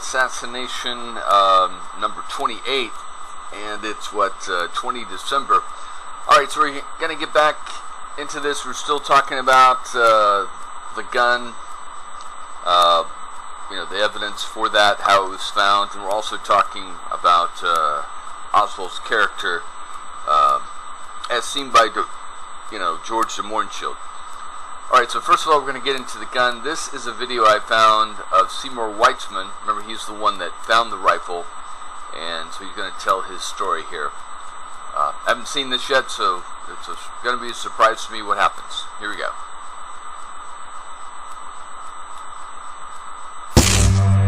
Assassination number 28, and it's 20 December. Alright, so we're going to get back into this. We're still talking about the gun, the evidence for that, how it was found, and we're also talking about Oswald's character as seen by George de Mohrenschildt. Alright, so first of all, we're going to get into the gun. This is a video I found of Seymour Weitzman. Remember, he's the one that found the rifle, and so he's going to tell his story here. I haven't seen this yet, so it's going to be a surprise to me what happens. Here we go.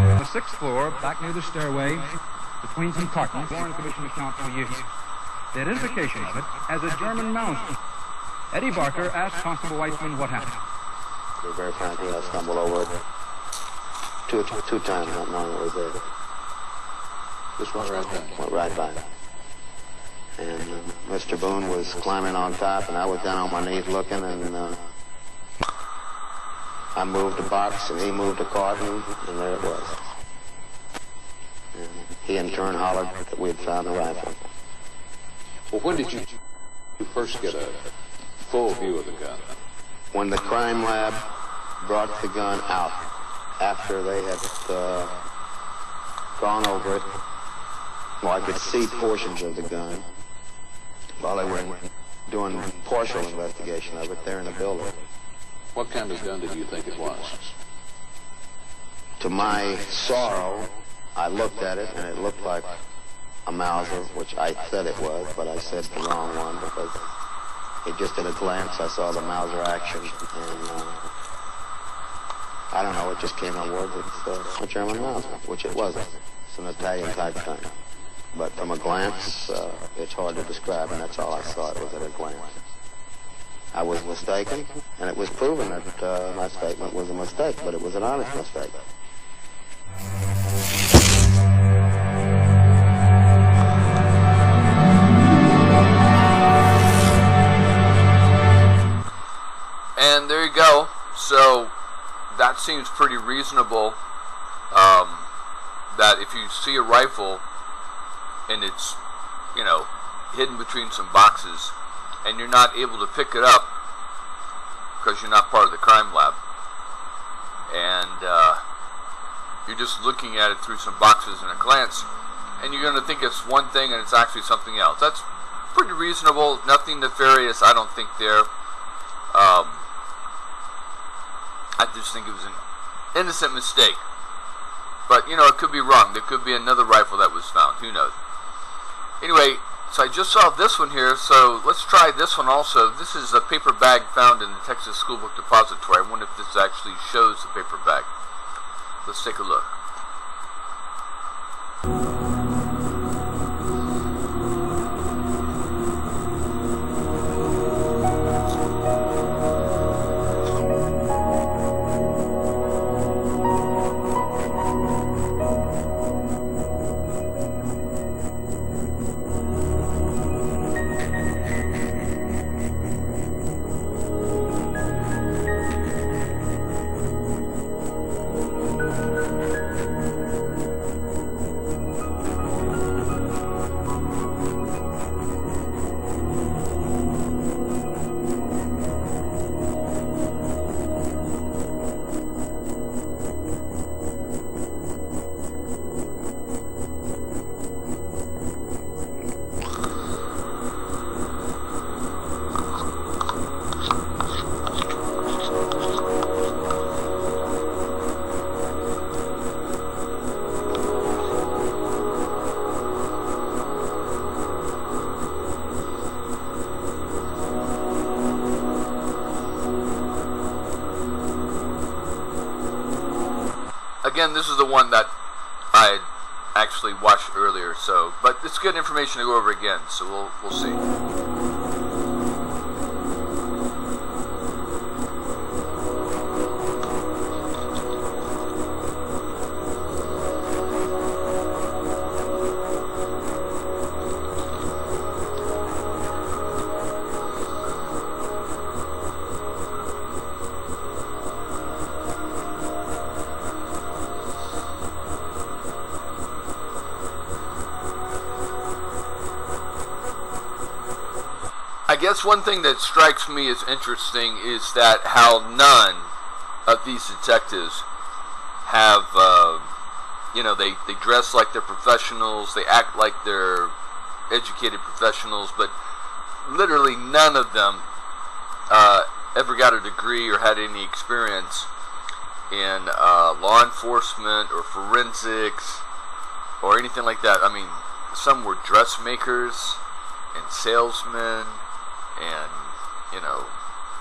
On the 6th floor, back near the stairway, between some cartons, Warren Commission account for years. The identification of it as a German Mauser. Eddie Barker asked Constable Weitzman what happened. To be very frankly, I stumbled over it two times, not knowing it was there. Just went right by. Went right by. And Mr. Boone was climbing on top, and I was down on my knees looking, and I moved a box, and he moved a carton, and there it was. And he in turn hollered that we had found the rifle. Well, when did you first get a full view of the gun? When the crime lab brought the gun out, after they had gone over it, well, I could see portions of the gun while they were doing partial investigation of it there in the building. What kind of gun did you think it was? To my sorrow, I looked at it, and it looked like a Mauser, which I said it was, but I said the wrong one because it just at a glance I saw the Mauser action, and I don't know, it just came on board. It's a German Mauser, which it wasn't. It's an Italian type thing. But from a glance, it's hard to describe, and that's all I saw. It was at a glance. I was mistaken, and it was proven that my statement was a mistake, but it was an honest mistake. And there you go. So that seems pretty reasonable, that if you see a rifle and it's hidden between some boxes and you're not able to pick it up because you're not part of the crime lab, and you're just looking at it through some boxes in a glance, and you're going to think it's one thing and it's actually something else. That's pretty reasonable. Nothing nefarious, I don't think there. I just think it was an innocent mistake. But, it could be wrong. There could be another rifle that was found. Who knows? Anyway, so I just saw this one here, so let's try this one also. This is a paper bag found in the Texas School Book Depository. I wonder if this actually shows the paper bag. Let's take a look. Again, this is the one that I actually watched earlier, but it's good information to go over again, so we'll see. guess one thing that strikes me as interesting is that how none of these detectives have, they dress like they're professionals, they act like they're educated professionals, but literally none of them ever got a degree or had any experience in law enforcement or forensics or anything like that. I mean, some were dressmakers and salesmen and,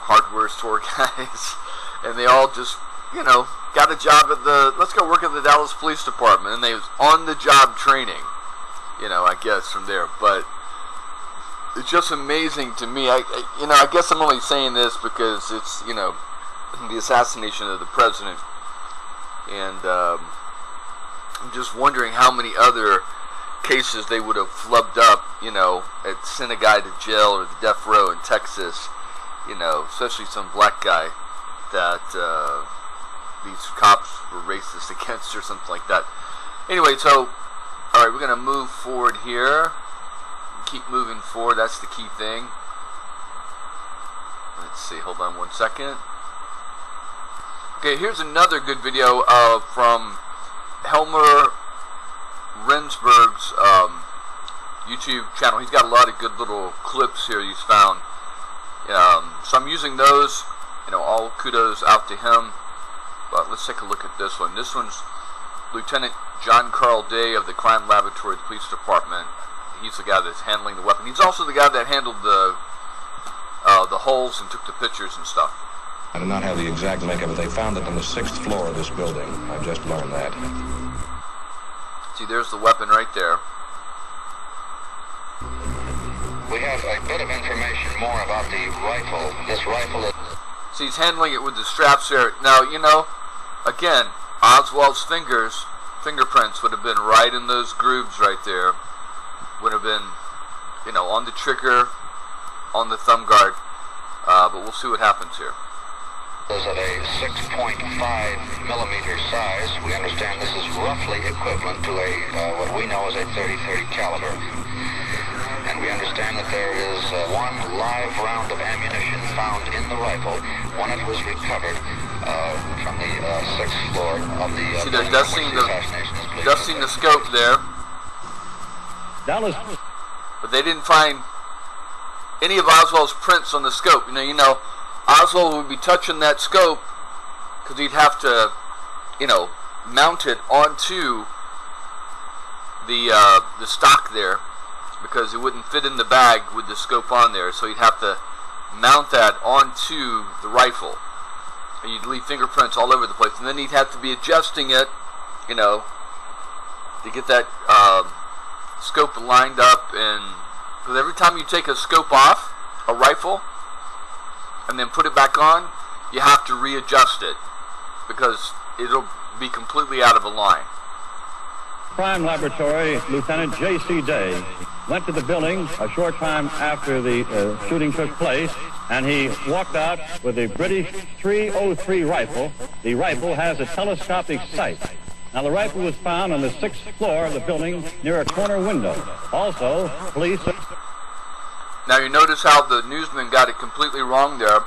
hardware store guys, and they all just, got a job at let's go work at the Dallas Police Department, and they was on-the-job training, I guess, from there. But it's just amazing to me. I guess I'm only saying this because it's, the assassination of the president, and I'm just wondering how many other cases they would have flubbed up, at sent a guy to jail or the death row in Texas, especially some black guy that these cops were racist against or something like that. Anyway, so, alright, we're going to move forward here. Keep moving forward, that's the key thing. Let's see, hold on one second. Okay, here's another good video from Helmer Rensburg's YouTube channel. He's got a lot of good little clips here he's found. So I'm using those, all kudos out to him. But let's take a look at this one. This one's Lieutenant John Carl Day of the Crime Laboratory Police Department. He's the guy that's handling the weapon. He's also the guy that handled the holes and took the pictures and stuff. I do not have the exact makeup, but they found it on the 6th floor of this building. I just learned that. See, there's the weapon right there. We have a bit of information more about the rifle. This rifle is... See, he's handling it with the straps there. Now, again, Oswald's fingerprints would have been right in those grooves right there. Would have been, on the trigger, on the thumb guard. But we'll see what happens here. Is at a 6.5 millimeter size. We understand this is roughly equivalent to what we know as a .30-30 caliber. And we understand that there is one live round of ammunition found in the rifle when it was recovered from the 6th floor of the see, they're dusting the scope there. Dallas. But they didn't find any of Oswald's prints on the scope. Oswald would be touching that scope because he'd have to, mount it onto the stock there because it wouldn't fit in the bag with the scope on there. So he'd have to mount that onto the rifle, and you'd leave fingerprints all over the place. And then he'd have to be adjusting it, to get that scope lined up. And because every time you take a scope off a rifle and then put it back on, you have to readjust it because it'll be completely out of a line. Crime Laboratory Lieutenant J.C. Day went to the building a short time after the shooting took place, and he walked out with a British .303 rifle. The rifle has a telescopic sight. Now, the rifle was found on the 6th floor of the building near a corner window. Also, police... Now, you notice how the newsman got it completely wrong there.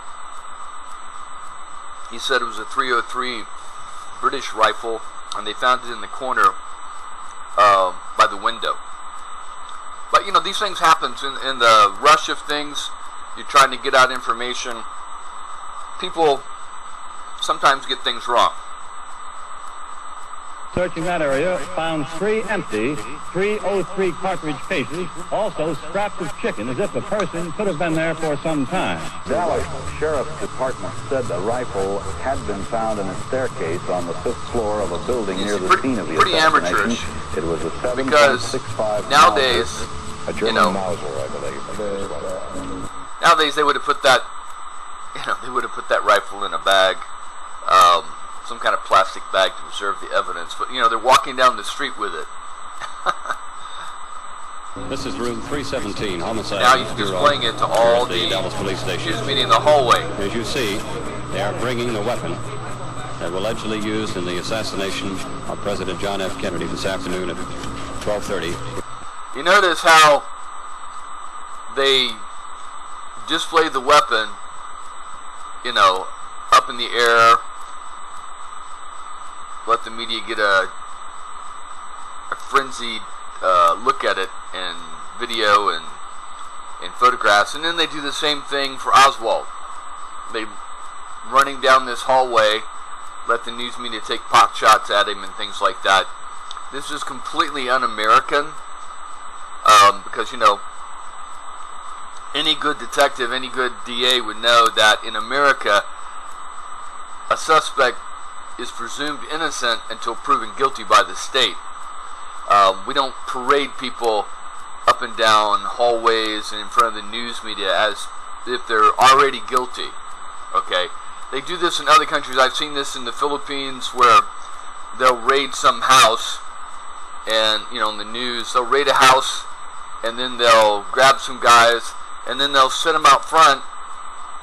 He said it was a .303 British rifle, and they found it in the corner by the window. But, these things happen in the rush of things. You're trying to get out information. People sometimes get things wrong. Searching that area, found 3 empty .303 cartridge cases, also scraps of chicken, as if the person could have been there for some time. Dallas Sheriff's Department said the rifle had been found in a staircase on the 5th floor of a building near the scene of the pretty assassination. amateurish. It was a 7.65 Because nowadays, A German Mauser, I believe. Nowadays they would have put that, they would have put that rifle in a bag, some kind of plastic bag to preserve the evidence. But they're walking down the street with it. This is room 317, homicide. Now he's displaying it to all the Dallas police station. Excuse me, in the hallway. As you see, they are bringing the weapon that was allegedly used in the assassination of President John F. Kennedy this afternoon at 12:30. You notice how they display the weapon, you know, up in the air, let the media get a frenzied look at it in video and photographs, and then they do the same thing for Oswald. They running down this hallway, let the news media take pot shots at him and things like that. This is completely un-American, because, you know, any good detective, any good DA would know that in America, a suspect is presumed innocent until proven guilty by the state. We don't parade people up and down hallways and in front of the news media as if they're already guilty. Okay? They do this in other countries. I've seen this in the Philippines, where they'll raid some house, and, you know, in the news, they'll raid a house, and then they'll grab some guys, and then they'll sit them out front,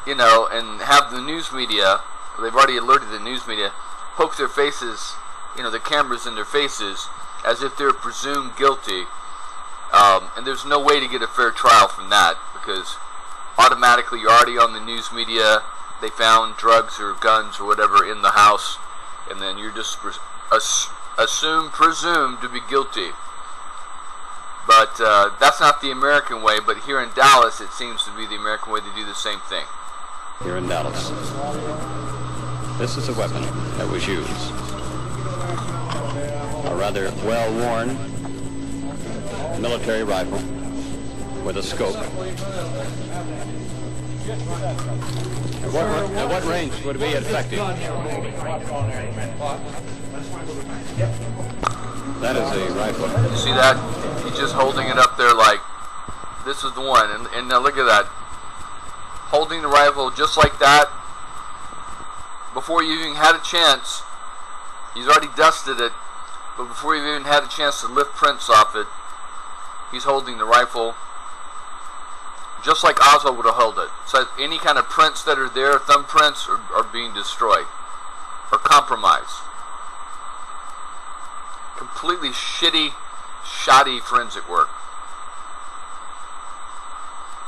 you know, and have the news media, they've already alerted the news media, poke their faces, you know, the cameras in their faces, as if they're presumed guilty. And there's no way to get a fair trial from that, because automatically you're already on the news media. They found drugs or guns or whatever in the house, and then you're just presumed to be guilty. But that's not the American way. But here in Dallas, it seems to be the American way to do the same thing. Here in Dallas, this is a weapon that was used. A rather well-worn military rifle with a scope. At what range would it be effective? That is a rifle. You see that? He's just holding it up there like, this is the one. And now look at that. Holding the rifle just like that. Before you even had a chance, he's already dusted it, but before you even had a chance to lift prints off it, he's holding the rifle just like Oswald would have held it. So any kind of prints that are there, thumbprints, are being destroyed or compromised. Completely shitty, shoddy forensic work.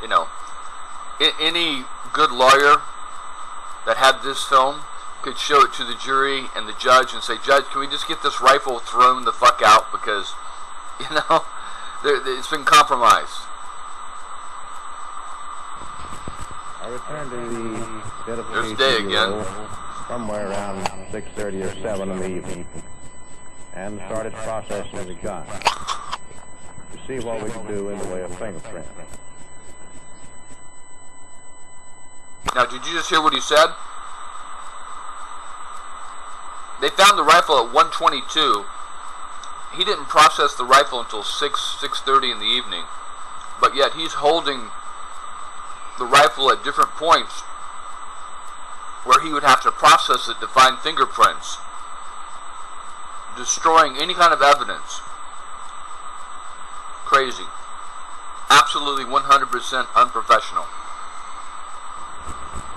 You know, any good lawyer that had this film could show it to the jury and the judge and say, "Judge, can we just get this rifle thrown the fuck out, because, you know, it's been compromised." I returned to the There's Day again. Somewhere around 6:30 or 7 in the evening, and started processing the gun to see what we could do in the way of fingerprint. Now, did you just hear what he said? They found the rifle at 1:22. He didn't process the rifle until 6:30 in the evening, but yet he's holding the rifle at different points where he would have to process it to find fingerprints, destroying any kind of evidence. Crazy. Absolutely 100% unprofessional.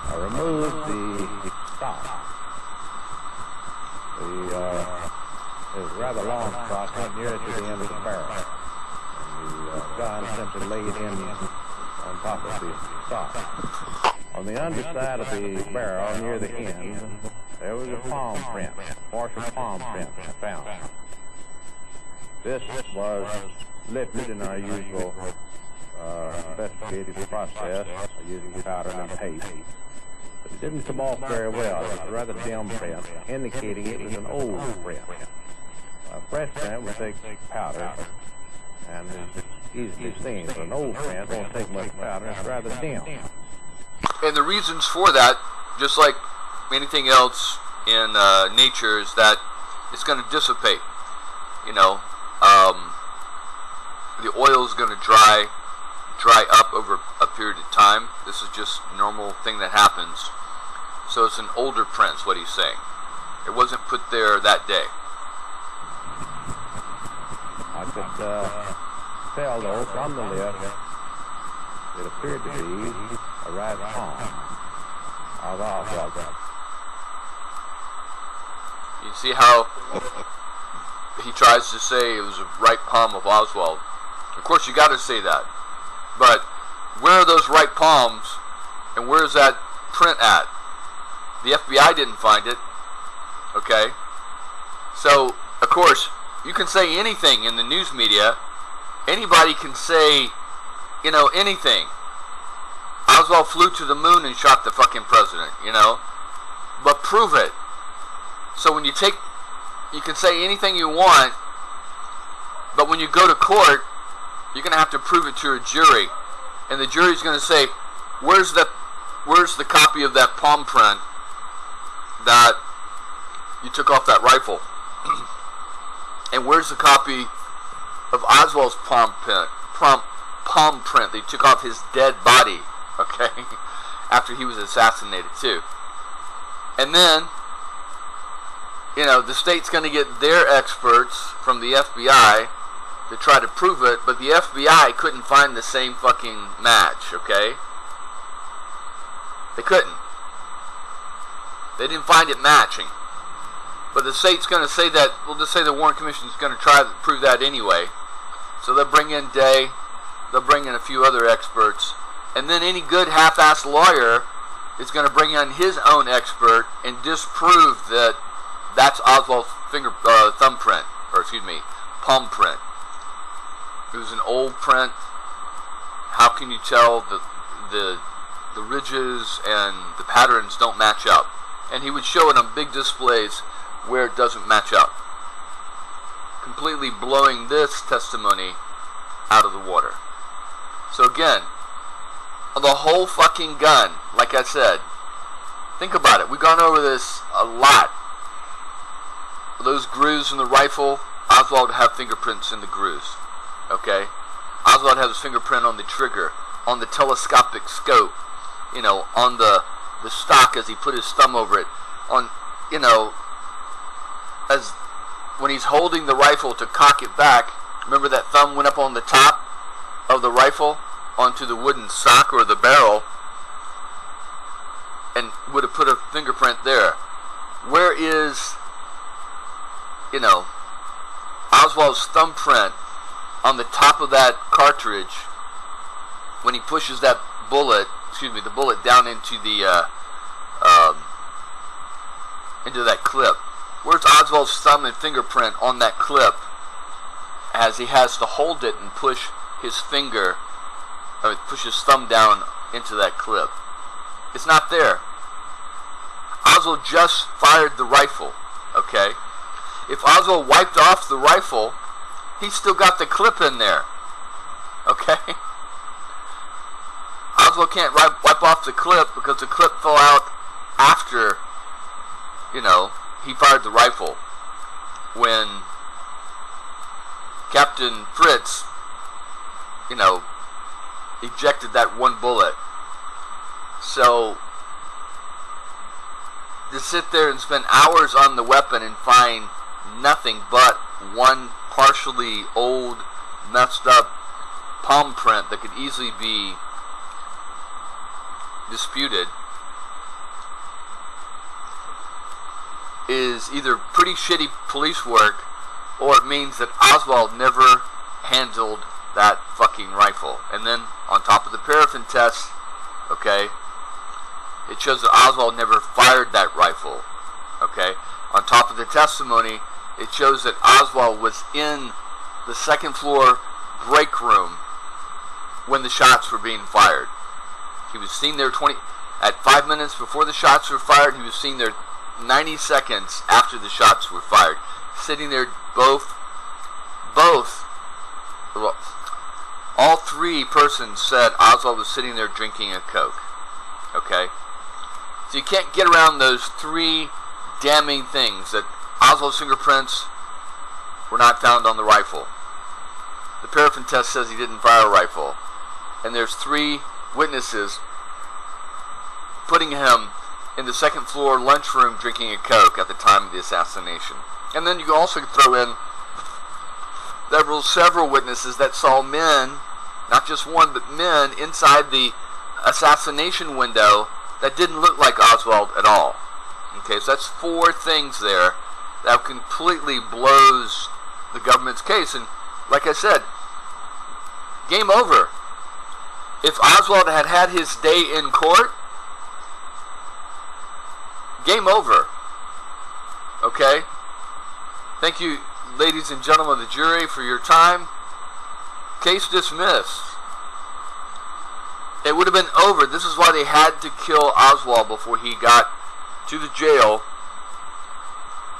I removed the stock. It was a rather long stock, went nearly to the end of the barrel. And the gun simply laid in on top of the stock. On the underside of the barrel, near the end, there was a palm print, partial palm print found. This was lifted in our usual investigative process using powder and paste. But it didn't come off very well. It was a rather dim print, indicating it was an old print. A fresh print would take powder and is easily seen, but an old print won't take much powder, it's rather dim. And the reasons for that, just like anything else in nature, is that it's going to dissipate. You know, the oil is going to dry up over a period of time. This is just a normal thing that happens. So it's an older print, is what he's saying. It wasn't put there that day. I could tell, though, from the lip, it appeared to be a right palm of Oswald. You see how he tries to say it was a right palm of Oswald. Of course, you got to say that. But where are those right palms And where's that print at? The FBI didn't find it. Okay? So, of course, you can say anything in the news media. Anybody can say, you know, anything. Oswald flew to the moon and shot the fucking president, you know? But prove it. So when you can say anything you want, but when you go to court, you're going to have to prove it to a jury. And the jury's going to say, where's the copy of that palm print that you took off that rifle? And where's the copy of Oswald's palm print that you took off his dead body, okay, after he was assassinated too? And then, you know, the state's going to get their experts from the FBI to try to prove it, but the FBI couldn't find the same fucking match, okay? They couldn't. They didn't find it matching. But the state's going to say that, we'll just say the Warren Commission's going to try to prove that anyway. So they'll bring in Day, they'll bring in a few other experts, and then any good half-assed lawyer is going to bring in his own expert and disprove that that's Oswald's thumbprint, or excuse me, palm print. It was an old print. How can you tell the ridges and the patterns don't match up? And he would show it on big displays where it doesn't match up, completely blowing this testimony out of the water. So again, the whole fucking gun, like I said, think about it. We've gone over this a lot. Those grooves in the rifle, Oswald would have fingerprints in the grooves. Okay? Oswald had his fingerprint on the trigger, on the telescopic scope, you know, on the stock as he put his thumb over it, on, you know, as when he's holding the rifle to cock it back, remember that thumb went up on the top of the rifle onto the wooden sock or the barrel and would have put a fingerprint there. Where is, you know, Oswald's thumbprint on the top of that cartridge when he pushes that bullet, the bullet down into the into that clip? Where's Oswald's thumb and fingerprint on that clip as he has to hold it and push his finger, or push his thumb down into that clip? It's not there. Oswald just fired the rifle, okay? If Oswald wiped off the rifle, he's still got the clip in there, okay? Oswald can't wipe off the clip because the clip fell out after, you know, he fired the rifle. When Captain Fritz, you know, ejected that one bullet. So to sit there and spend hours on the weapon and find nothing but one partially old, messed up palm print that could easily be disputed is either pretty shitty police work, or it means that Oswald never handled that fucking rifle. And then on top of the paraffin test, okay, it shows that Oswald never fired that rifle, okay? On top of the testimony, it shows that Oswald was in the second floor break room when the shots were being fired. He was seen there at 5 minutes before the shots were fired. He was seen there 90 seconds after the shots were fired, sitting there. All three persons said Oswald was sitting there drinking a Coke. Okay? So you can't get around those three damning things: that Oswald's fingerprints were not found on the rifle, the paraffin test says he didn't fire a rifle, and there's three witnesses putting him in the second floor lunchroom drinking a Coke at the time of the assassination. And then you can also throw in several witnesses that saw men, not just one, but men inside the assassination window that didn't look like Oswald at all. Okay, so that's four things there that completely blows the government's case. And like I said, game over. If Oswald had had his day in court, game over. Okay? Thank you, ladies and gentlemen of the jury, for your time. Case dismissed. It would have been over. This is why they had to kill Oswald before he got to the jail,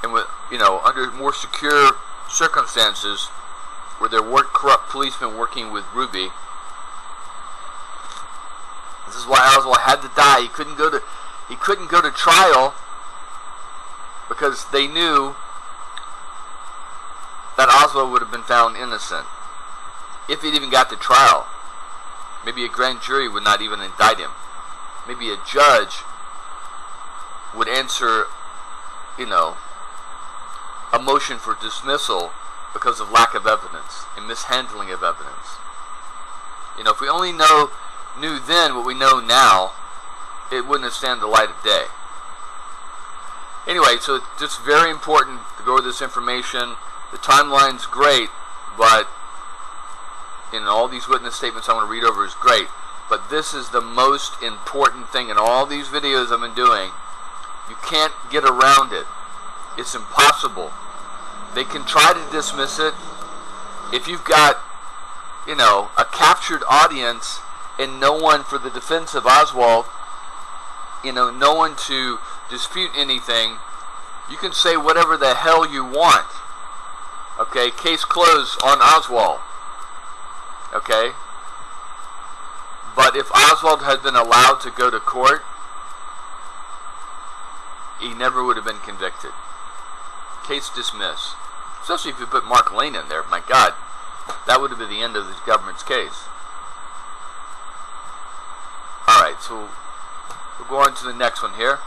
and with, under more secure circumstances, where there weren't corrupt policemen working with Ruby. This is why Oswald had to die. He couldn't go to trial because they knew that Oswald would have been found innocent if he'd even got to trial. Maybe a grand jury would not even indict him. Maybe a judge would answer, a motion for dismissal because of lack of evidence and mishandling of evidence. If we only knew then what we know now, it wouldn't have stand the light of day. Anyway, so it's just very important to go over this information. The timeline's great, but all these witness statements I want to read over is great, but this is the most important thing in all these videos I've been doing. You can't get around it. It's impossible. They can try to dismiss it. If you've got, a captured audience and no one for the defense of Oswald, no one to dispute anything, you can say whatever the hell you want. Okay, case closed on Oswald. Okay? But if Oswald had been allowed to go to court, he never would have been convicted. Case dismissed. Especially if you put Mark Lane in there. My God, that would have been the end of the government's case. Alright, so we'll go on to the next one here.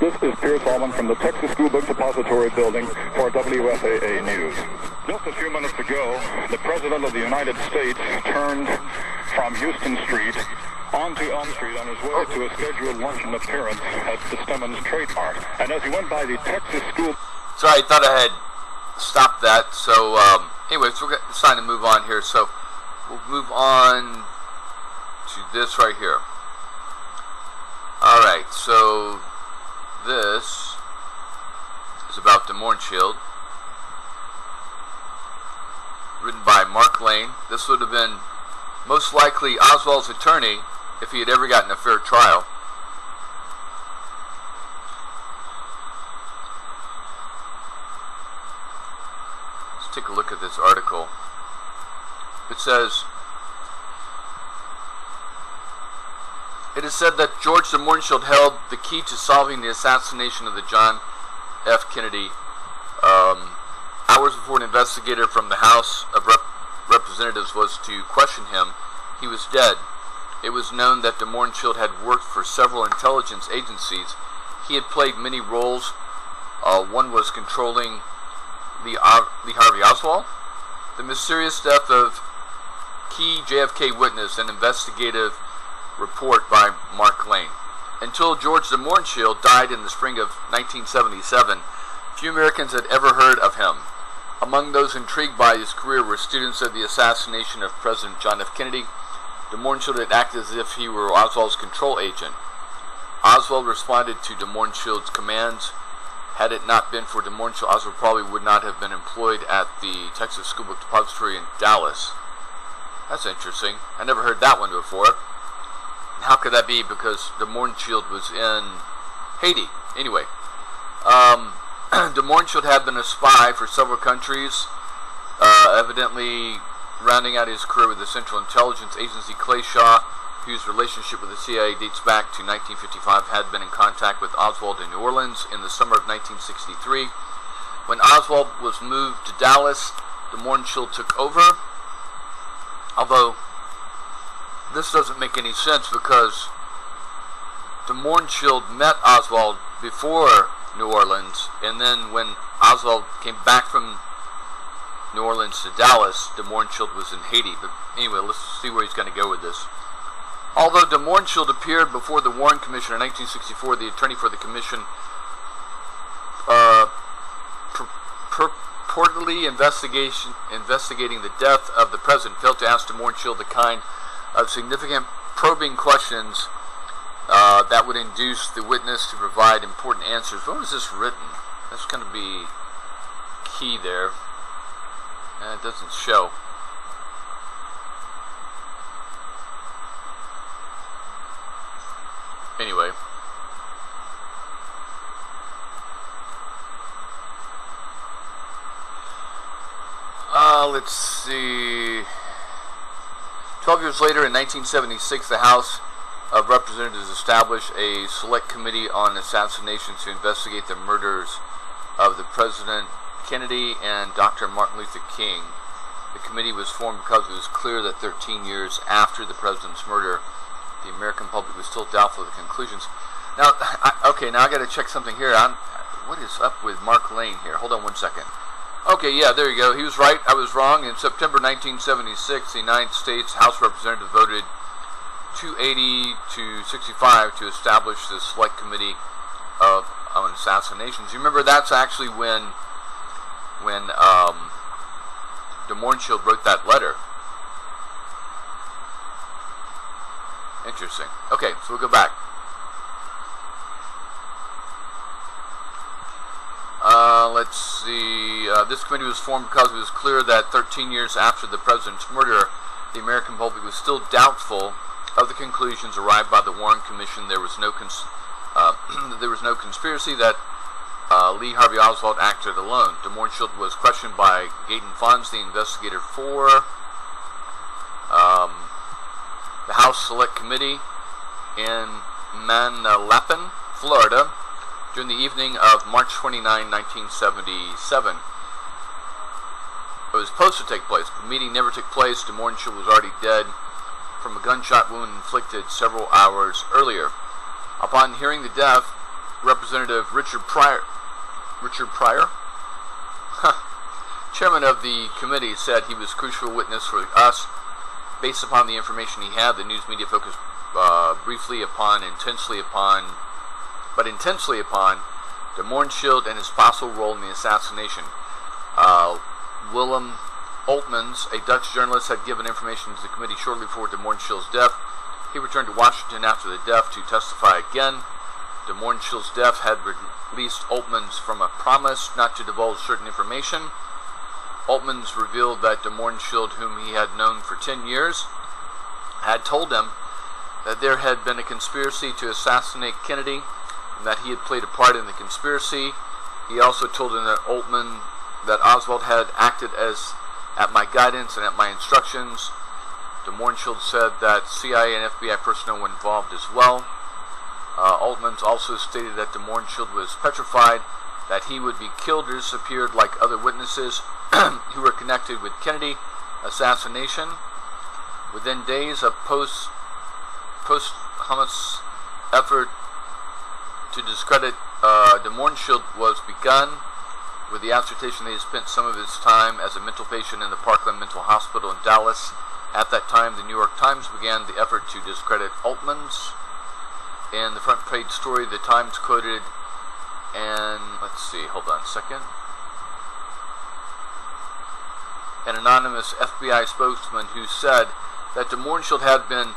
This is Pierce Allman from the Texas School Book Depository Building for WFAA News. Just a few minutes ago, the President of the United States turned from Houston Street onto Elm Street on his way to a scheduled luncheon appearance at the Stemmons Trade Mart. And as he went by the Texas School... Sorry, I thought I had stopped that. So, anyways, we're deciding to move on here. So, we'll move on to this right here. Alright, so... this is about Des Moines Shield, written by Mark Lane. This would have been most likely Oswald's attorney if he had ever gotten a fair trial. Let's take a look at this article. It says, it is said that George Des Moines Shield held the key to solving the assassination of the John F. Kennedy. Hours before an investigator from the House of Representatives was to question him, he was dead. It was known that Des Moines Shield had worked for several intelligence agencies. He had played many roles. One was controlling Lee Harvey Oswald, the mysterious death of key JFK witness, and investigative report by Mark Lane. Until George Des Moines Shield died in the spring of 1977, few Americans had ever heard of him. Among those intrigued by his career were students of the assassination of President John F. Kennedy, de Mohrenschildt had acted as if he were Oswald's control agent. Oswald responded to de Mohrenschildt's commands. Had it not been for de Mohrenschildt, Oswald probably would not have been employed at the Texas School Book Depository in Dallas. That's interesting. I never heard that one before. How could that be? Because de Mohrenschildt was in Haiti. Anyway, de Mohrenschildt had been a spy for several countries, evidently rounding out his career with the Central Intelligence Agency. Clay Shaw, whose relationship with the CIA dates back to 1955, had been in contact with Oswald in New Orleans in the summer of 1963. When Oswald was moved to Dallas, de Mohrenschildt took over. Although, this doesn't make any sense because de Mohrenschildt met Oswald before New Orleans, and then when Oswald came back from New Orleans to Dallas, de Mohrenschildt was in Haiti. But anyway, let's see where he's going to go with this. Although de Mohrenschildt appeared before the Warren Commission in 1964, the attorney for the commission purportedly investigating the death of the president failed to ask de Mohrenschildt the kind of significant probing questions that would induce the witness to provide important answers. When was this written? That's going to be key there. It doesn't show. Anyway. Let's see. 12 years later, in 1976, the House of Representatives established a select committee on assassinations to investigate the murders of the President Kennedy and Dr. Martin Luther King. The committee was formed because it was clear that 13 years after the president's murder, the American public was still doubtful of the conclusions. Now, now I got to check something here. What is up with Mark Lane here? Hold on one second. Okay, yeah, there you go. He was right. I was wrong. In September 1976, the United States House of Representatives voted 280 to 65 to establish the Select Committee on Assassinations. You remember that's actually when de Mohrenschildt wrote that letter. Interesting. Okay, so we'll go back. Let's see. This committee was formed because it was clear that 13 years after the president's murder, the American public was still doubtful of the conclusions arrived by the Warren Commission. There was no conspiracy that Lee Harvey Oswald acted alone. De Mohrenschildt was questioned by Gaydon Fonz, the investigator for the House Select Committee in Manalapan, Florida, during the evening of March 29, 1977. It was supposed to take place. The meeting never took place. De Mohrenschildt was already dead from a gunshot wound inflicted several hours earlier. Upon hearing the death, Representative Richard Pryor, chairman of the committee, said he was a crucial witness for us. Based upon the information he had, the news media focused intensely upon de Mohrenschildt and his possible role in the assassination. Willem Oltmans, a Dutch journalist, had given information to the committee shortly before de Mohrenschildt's death. He returned to Washington after the death to testify again. De Mohrenschildt's death had released Oltmans from a promise not to divulge certain information. Oltmans revealed that de Mohrenschildt, whom he had known for 10 years, had told him that there had been a conspiracy to assassinate Kennedy and that he had played a part in the conspiracy. He also told him that Oswald had acted at my guidance and at my instructions. De Mohrenschildt said that CIA and FBI personnel were involved as well. Oltmans also stated that de Mohrenschildt was petrified that he would be killed or disappeared like other witnesses who were connected with Kennedy assassination. Within days of posthumous effort to discredit de Mohrenschildt was begun, with the assertion that he spent some of his time as a mental patient in the Parkland Mental Hospital in Dallas. At that time, the New York Times began the effort to discredit Oltmans. In the front page story, the Times quoted, and let's see, hold on a second, an anonymous FBI spokesman who said that de Mohrenschildt had been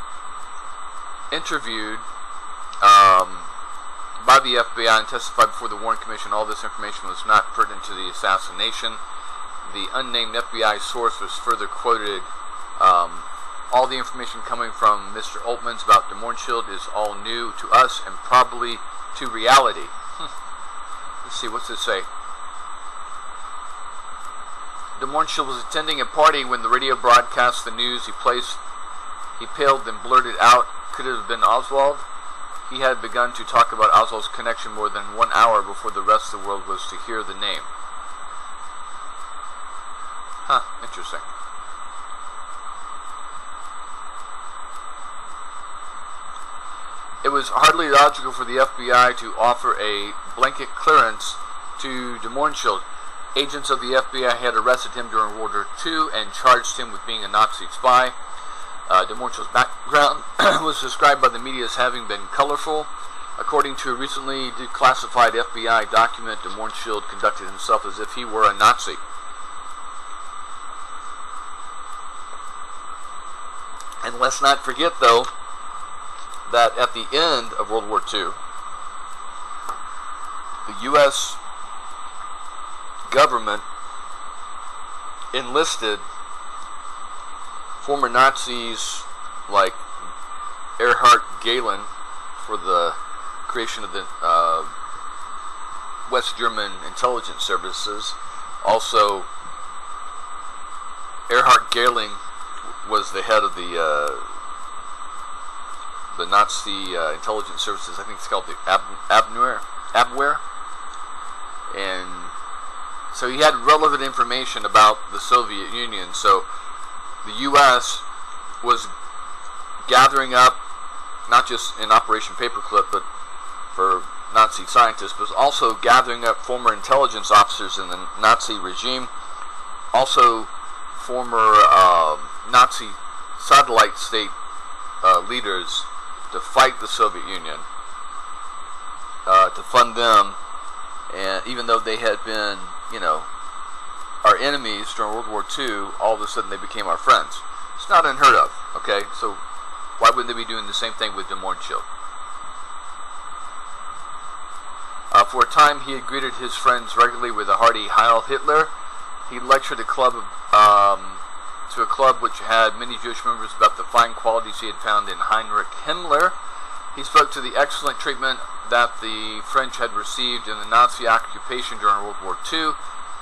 interviewed by the FBI and testified before the Warren Commission. All this information was not pertinent to the assassination. The unnamed FBI source was further quoted. All the information coming from Mr. Altman's about de Mohrenschildt is all new to us and probably to reality. Let's see, what's it say? De Mohrenschildt was attending a party when the radio broadcast the news. He paled and blurted out, "Could it have been Oswald?" He had begun to talk about Oswald's connection more than 1 hour before the rest of the world was to hear the name. Huh, interesting. It was hardly logical for the FBI to offer a blanket clearance to de Mohrenschildt. Agents of the FBI had arrested him during World War II and charged him with being a Nazi spy. De Mohrenschildt's background was described by the media as having been colorful. According to a recently declassified FBI document, de Mohrenschildt conducted himself as if he were a Nazi. And let's not forget, though, that at the end of World War II, the U.S. government enlisted former Nazis like Erhard Gehlen for the creation of the West German intelligence services. Also, Erhard Gehlen was the head of the Nazi intelligence services. I think it's called the Abwehr. And so he had relevant information about the Soviet Union. So the U.S. was gathering up, not just in Operation Paperclip, but for Nazi scientists, but was also gathering up former intelligence officers in the Nazi regime, also former Nazi satellite state leaders to fight the Soviet Union, to fund them, and even though they had been, our enemies during World War II, all of a sudden they became our friends. It's not unheard of, okay? So why wouldn't they be doing the same thing with de Mohrenschildt? For a time, he had greeted his friends regularly with a hearty Heil Hitler. He lectured to a club which had many Jewish members about the fine qualities he had found in Heinrich Himmler. He spoke to the excellent treatment that the French had received in the Nazi occupation during World War II.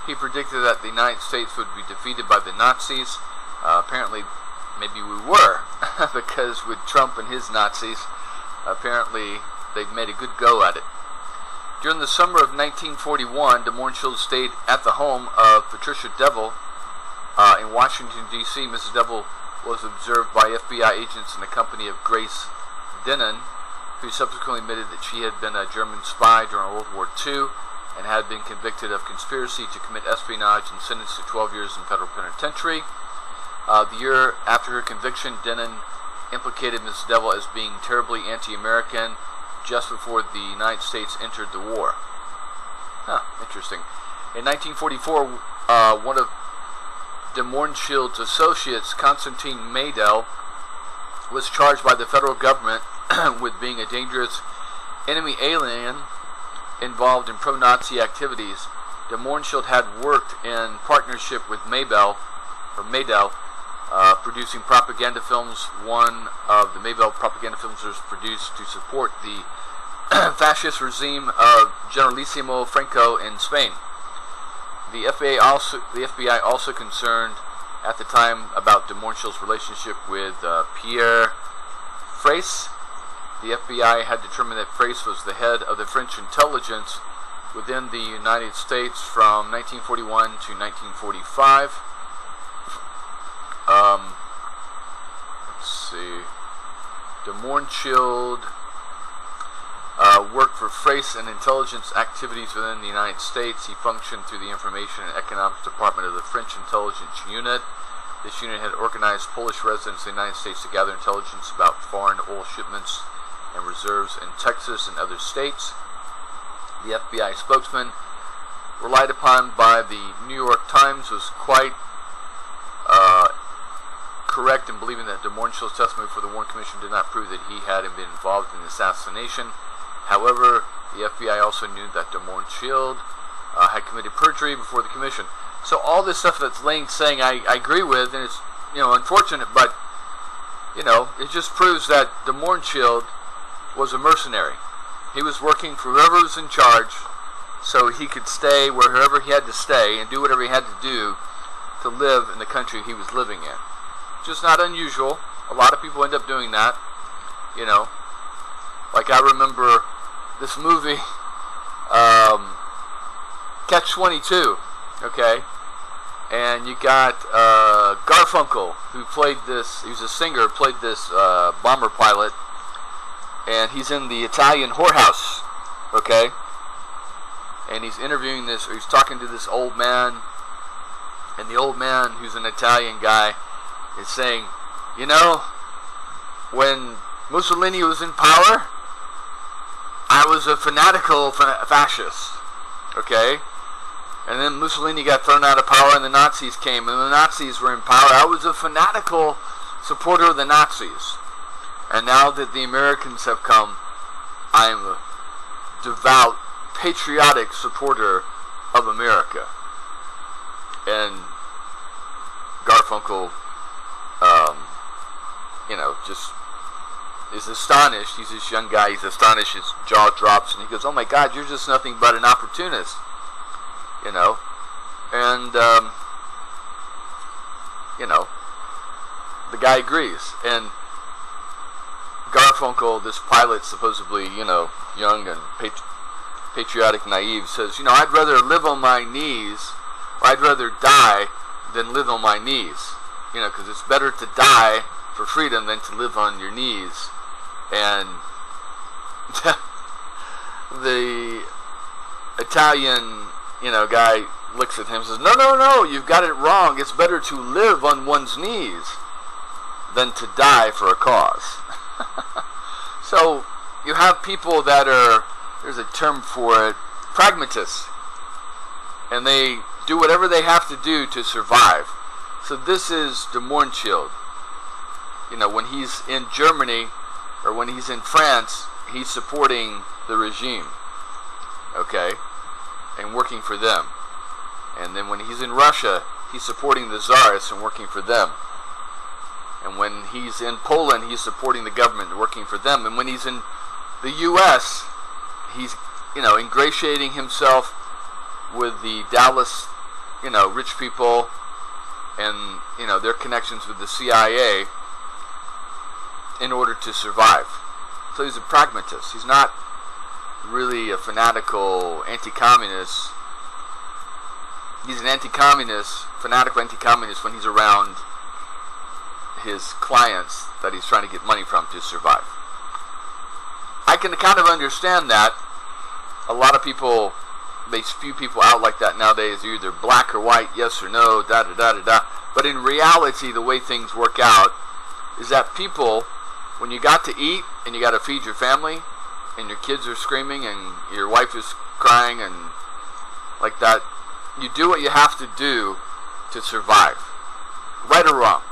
He predicted that the United States would be defeated by the Nazis. Apparently, maybe we were, because with Trump and his Nazis, apparently they've made a good go at it. During the summer of 1941, de Mohrenschildt stayed at the home of Patricia Devil in Washington, D.C. Mrs. Devil was observed by FBI agents in the company of Grace Denon, who subsequently admitted that she had been a German spy during World War II and had been convicted of conspiracy to commit espionage and sentenced to 12 years in federal penitentiary. The year after her conviction, Denon implicated Mrs. Devil as being terribly anti-American just before the United States entered the war. Interesting. In 1944, one of de Mohrenschildt's associates, Konstantin Maydel, was charged by the federal government with being a dangerous enemy alien involved in pro-Nazi activities. De Mohrenschildt had worked in partnership with Maydel, producing propaganda films. One of the Maydel propaganda films was produced to support the fascist regime of Generalissimo Franco in Spain. The FBI also concerned at the time about de Mohrenschildt's relationship with Pierre Fraisse. The FBI had determined that Fraisse was the head of the French intelligence within the United States from 1941 to 1945. Let's see. De Mohrenschildt worked for Fraisse in intelligence activities within the United States. He functioned through the Information and Economics Department of the French Intelligence Unit. This unit had organized Polish residents in the United States to gather intelligence about foreign oil shipments and reserves in Texas and other states. The FBI spokesman, relied upon by the New York Times, was quite correct in believing that de Mohrenschild's testimony before the Warren Commission did not prove that he had been involved in the assassination. However, the FBI also knew that de Mohrenschildt had committed perjury before the commission. So all this stuff that's Lane's saying, I agree with, and it's, you know, unfortunate, but, you know, it just proves that de Mohrenschildt was a mercenary. He was working for whoever was in charge so he could stay wherever he had to stay and do whatever he had to do to live in the country he was living in. Just not unusual. A lot of people end up doing that, you know. Like I remember this movie, Catch-22, okay? And you got Garfunkel, who played this, he was a singer, played this bomber pilot, and he's in the Italian whorehouse, okay? And he's interviewing this, or he's talking to this old man, and the old man, who's an Italian guy, is saying, you know, when Mussolini was in power, I was a fanatical fascist, okay? And then Mussolini got thrown out of power and the Nazis came, and the Nazis were in power. I was a fanatical supporter of the Nazis. And now that the Americans have come, I am a devout, patriotic supporter of America. And Garfunkel, you know, just is astonished. He's this young guy, he's astonished, his jaw drops, and he goes, oh my God, you're just nothing but an opportunist. You know, and, you know, the guy agrees. And Garfunkel, this pilot, supposedly, you know, young and patriotic, naive, says, you know, I'd rather live on my knees, or I'd rather die than live on my knees. You know, because it's better to die for freedom than to live on your knees. And the Italian, you know, guy looks at him and says, no, no, no, you've got it wrong. It's better to live on one's knees than to die for a cause. So you have people that are, there's a term for it, pragmatists. And they do whatever they have to do to survive. So this is de Mohrenschildt. You know, when he's in Germany or when he's in France, he's supporting the regime. Okay? And working for them. And then when he's in Russia, he's supporting the Tsarists and working for them. And when he's in Poland, he's supporting the government and working for them. And when he's in the U.S., he's, you know, ingratiating himself with the Dallas, you know, rich people and, you know, their connections with the CIA in order to survive. So he's a pragmatist. He's not really a fanatical anti-communist. He's an anti-communist, fanatical anti-communist when he's around his clients that he's trying to get money from to survive. I can kind of understand that. A lot of people, they spew people out like that nowadays. They're either black or white, yes or no, da da da da da. But in reality, the way things work out is that people, when you got to eat and you got to feed your family, and your kids are screaming and your wife is crying and like that, you do what you have to do to survive. Right or wrong.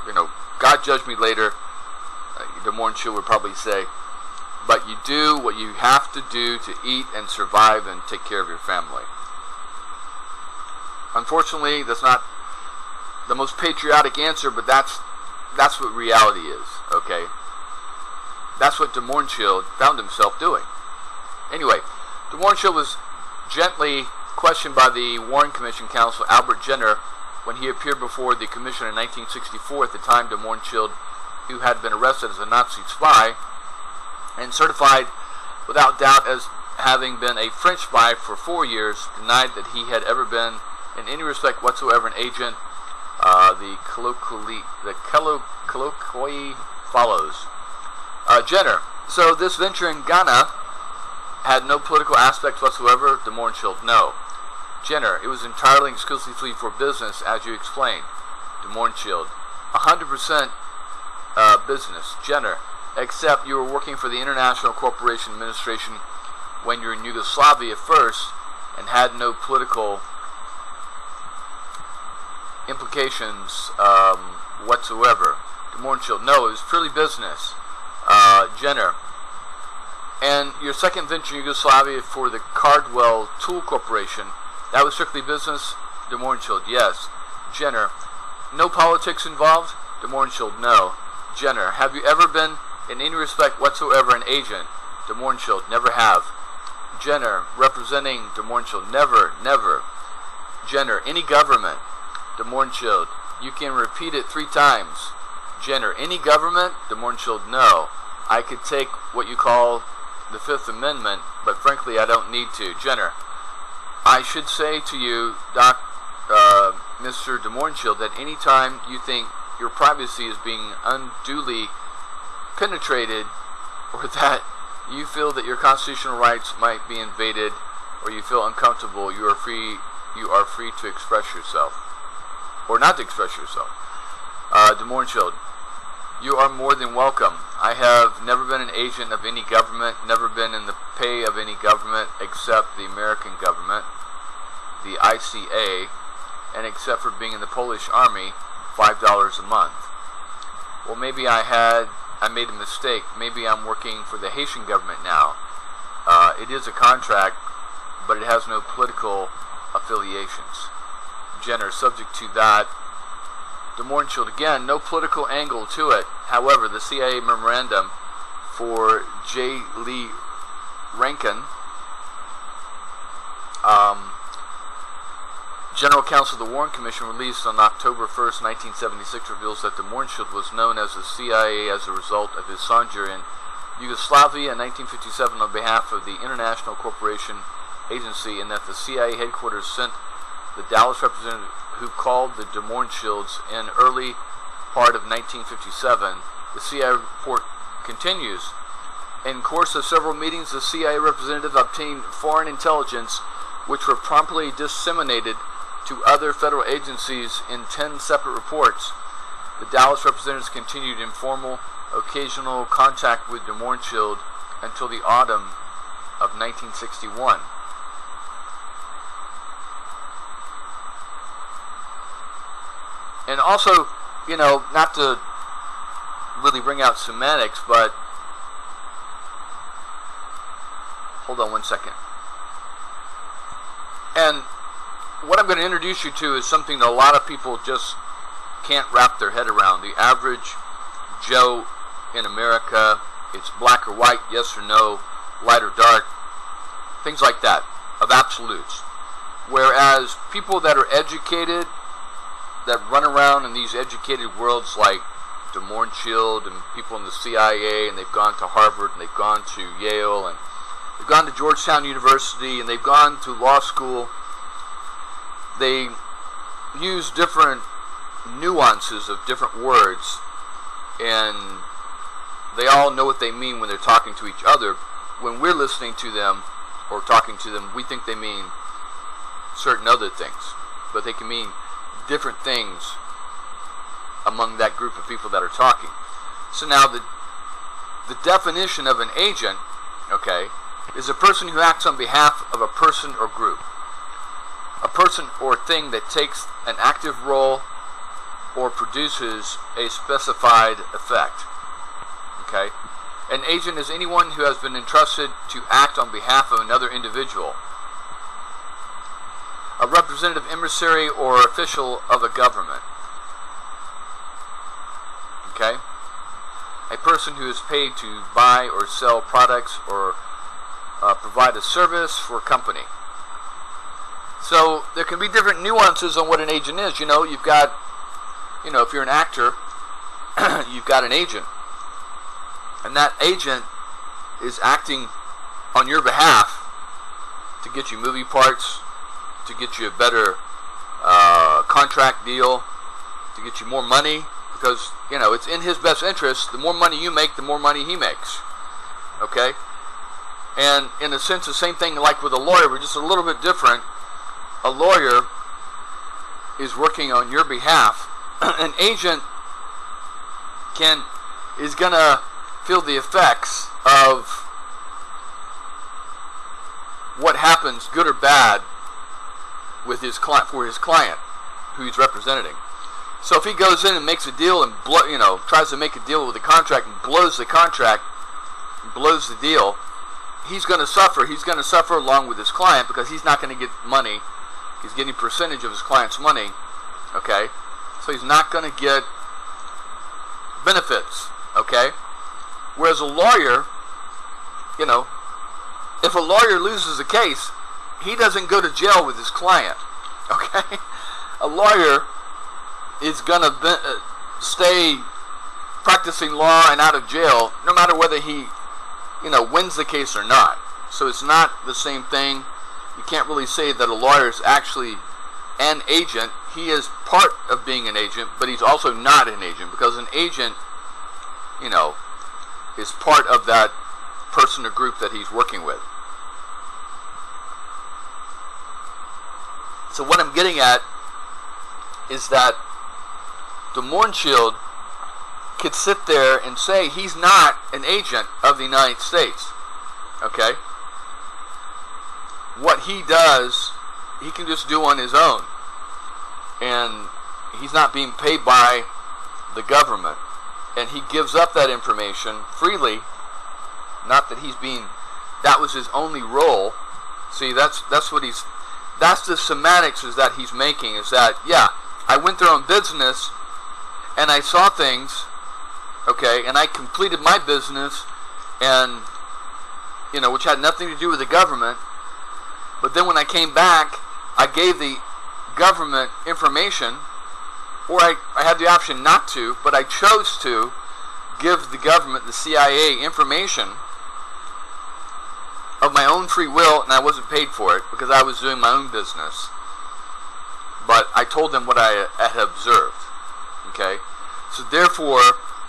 You know, God judge me later, de Mohrenschildt would probably say, but you do what you have to do to eat and survive and take care of your family. Unfortunately, that's not the most patriotic answer, but that's what reality is, okay? That's what de Mohrenschildt found himself doing. Anyway, de Mohrenschildt was gently questioned by the Warren Commission counsel Albert Jenner when he appeared before the commission in 1964, at the time de Mohrenschildt, who had been arrested as a Nazi spy and certified without doubt as having been a French spy for 4 years, denied that he had ever been in any respect whatsoever an agent. The colloquy follows. Jenner. So this venture in Ghana had no political aspect whatsoever. De Mohrenschildt, no. Jenner, it was entirely exclusively for business, as you explained. De Mohrenschildt, 100% business. Jenner, except you were working for the International Corporation Administration when you were in Yugoslavia first and had no political implications whatsoever. DeMornschild, no, it was purely business. Jenner. And your second venture in Yugoslavia for the Cardwell Tool Corporation, that was strictly business. DeMornschild, yes. Jenner, no politics involved. DeMornschild, no. Jenner, have you ever been in any respect whatsoever an agent? DeMornschild, never have. Jenner, representing DeMornschild, never, never. Jenner, any government? DeMornschild, you can repeat it 3 times. Jenner, any government? DeMornschild, no. I could take what you call the 5th Amendment, but frankly I don't need to. Jenner, I should say to you, Mr. DeMornschild, that any time you think your privacy is being unduly penetrated, or that you feel that your constitutional rights might be invaded, or you feel uncomfortable, you are free to express yourself, or not to express yourself. DeMornschild, you are more than welcome. I have never been an agent of any government, never been in the pay of any government except the American government, the ICA, and except for being in the Polish army, $5 a month. Well, maybe I made a mistake. Maybe I'm working for the Haitian government now. It is a contract, but it has no political affiliations. Jenner, subject to that. DeMornschild, again, no political angle to it. However, the CIA memorandum for J. Lee Rankin, General Counsel of the Warren Commission, released on October 1st, 1976, reveals that DeMornschild was known as the CIA as a result of his sojourn in Yugoslavia in 1957 on behalf of the International Corporation Agency, and that the CIA headquarters sent the Dallas representative who called the DeMornschiilds in early part of 1957. The CIA report continues. In course of several meetings, the CIA representative obtained foreign intelligence which were promptly disseminated to other federal agencies in 10 separate reports. The Dallas representatives continued informal, occasional contact with DeMornschild until the autumn of 1961. And also, you know, not to really bring out semantics, but hold on one second. And what I'm going to introduce you to is something that a lot of people just can't wrap their head around. The average Joe in America, it's black or white, yes or no, light or dark, things like that, of absolutes. Whereas people that are educated, that run around in these educated worlds like DeMornschild and people in the CIA, and they've gone to Harvard, and they've gone to Yale, and they've gone to Georgetown University, and they've gone to law school. They use different nuances of different words, and they all know what they mean when they're talking to each other. When we're listening to them or talking to them, we think they mean certain other things, but they can mean different things among that group of people that are talking. So now the definition of an agent, okay, is a person who acts on behalf of a person or group. A person or thing that takes an active role or produces a specified effect. Okay? An agent is anyone who has been entrusted to act on behalf of another individual. A representative, emissary, or official of a government. Okay? A person who is paid to buy or sell products or provide a service for a company. So there can be different nuances on what an agent is. You know, you've got, you know, if you're an actor, you've got an agent. And that agent is acting on your behalf to get you movie parts, to get you a better contract deal, to get you more money, because, you know, it's in his best interest. The more money you make, the more money he makes. Okay? And in a sense, the same thing like with a lawyer, but just a little bit different. A lawyer is working on your behalf. An agent is going to feel the effects of what happens, good or bad, with his client, for his client who he's representing. So if he goes in and makes a deal and tries to make a deal with the contract and blows the contract, and blows the deal, he's going to suffer. He's going to suffer along with his client because he's not going to get money. He's getting a percentage of his client's money. Okay, so he's not going to get benefits. Okay, whereas a lawyer, if a lawyer loses a case, he doesn't go to jail with his client. Okay, a lawyer is going to stay practicing law and out of jail no matter whether he wins the case or not. So it's not the same thing. You can't really say that a lawyer is actually an agent. He is part of being an agent, but he's also not an agent, because an agent is part of that person or group that he's working with. So what I'm getting at is that the Mohrenschildt could sit there and say he's not an agent of the United States. Okay? What he does, he can just do on his own. And he's not being paid by the government. And he gives up that information freely. Not that that was his only role. See, that's the semantics is that he's making, is that, yeah, I went there on business and I saw things, okay, and I completed my business, and, which had nothing to do with the government, but then when I came back, I gave the government information, or I had the option not to, but I chose to give the government, the CIA, information of my own free will, and I wasn't paid for it because I was doing my own business. But I told them what I had observed. Okay? So therefore,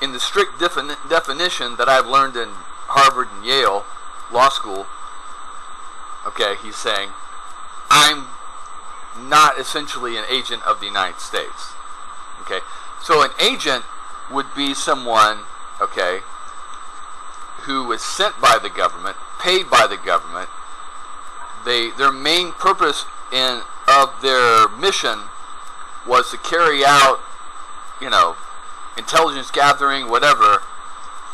in the strict definition that I've learned in Harvard and Yale Law School, okay, he's saying, I'm not essentially an agent of the United States. Okay? So an agent would be someone, okay, who is sent by the government, paid by the government. Their main purpose of their mission was to carry out, intelligence gathering, whatever,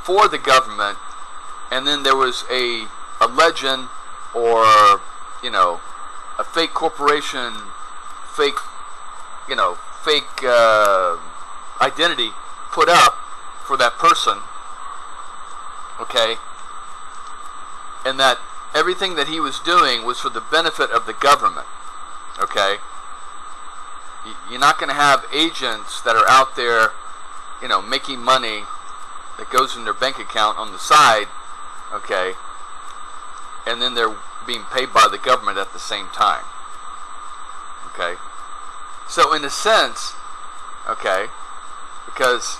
for the government, and then there was a legend or, a fake corporation, fake identity put up for that person, okay, and that everything that he was doing was for the benefit of the government, okay. You're not going to have agents that are out there, making money that goes in their bank account on the side, okay, and then they're being paid by the government at the same time, okay. So in a sense, okay, because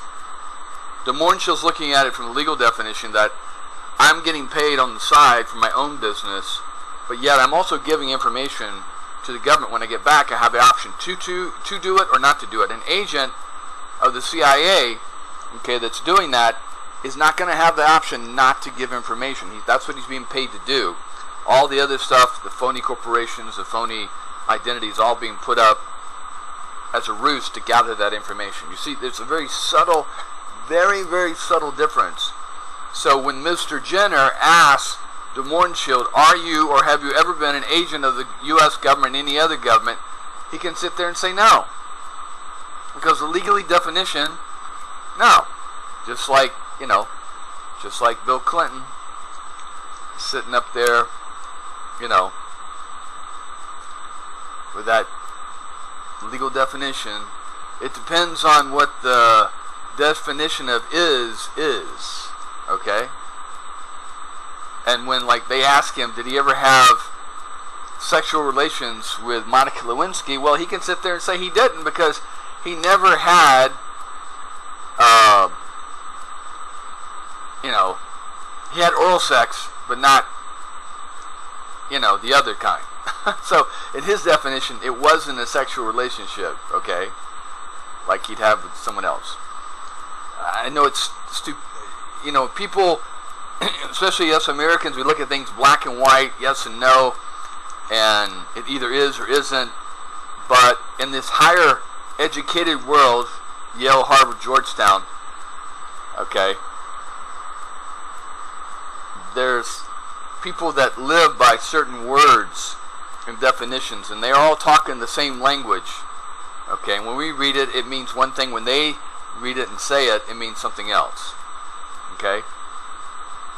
the Mohrenschildt's looking at it from the legal definition that I'm getting paid on the side for my own business, but yet I'm also giving information to the government. When I get back, I have the option to do it or not to do it. An agent of the CIA, okay, that's doing that is not going to have the option not to give information. That's what he's being paid to do. All the other stuff, the phony corporations, the phony identities, all being put up as a ruse to gather that information. You see, there's a very subtle, very, very subtle difference. So when Mr. Jenner asks the Mohrenschildt, are you or have you ever been an agent of the U.S. government, any other government, he can sit there and say no. Because the legally definition, no. Just like, just like Bill Clinton sitting up there, with that legal definition. It depends on what the definition of is, okay? And when, they ask him, did he ever have sexual relations with Monica Lewinsky? Well, he can sit there and say he didn't, because he never had, he had oral sex, but not, the other kind. So, in his definition, it wasn't a sexual relationship, okay? Like he'd have with someone else. I know it's stupid. People, especially us Americans, we look at things black and white, yes and no, and it either is or isn't. But in this higher educated world, Yale, Harvard, Georgetown, okay, there's people that live by certain words and definitions, and they're all talking the same language. Okay, when we read it, it means one thing. When they read it and say it, it means something else. Okay?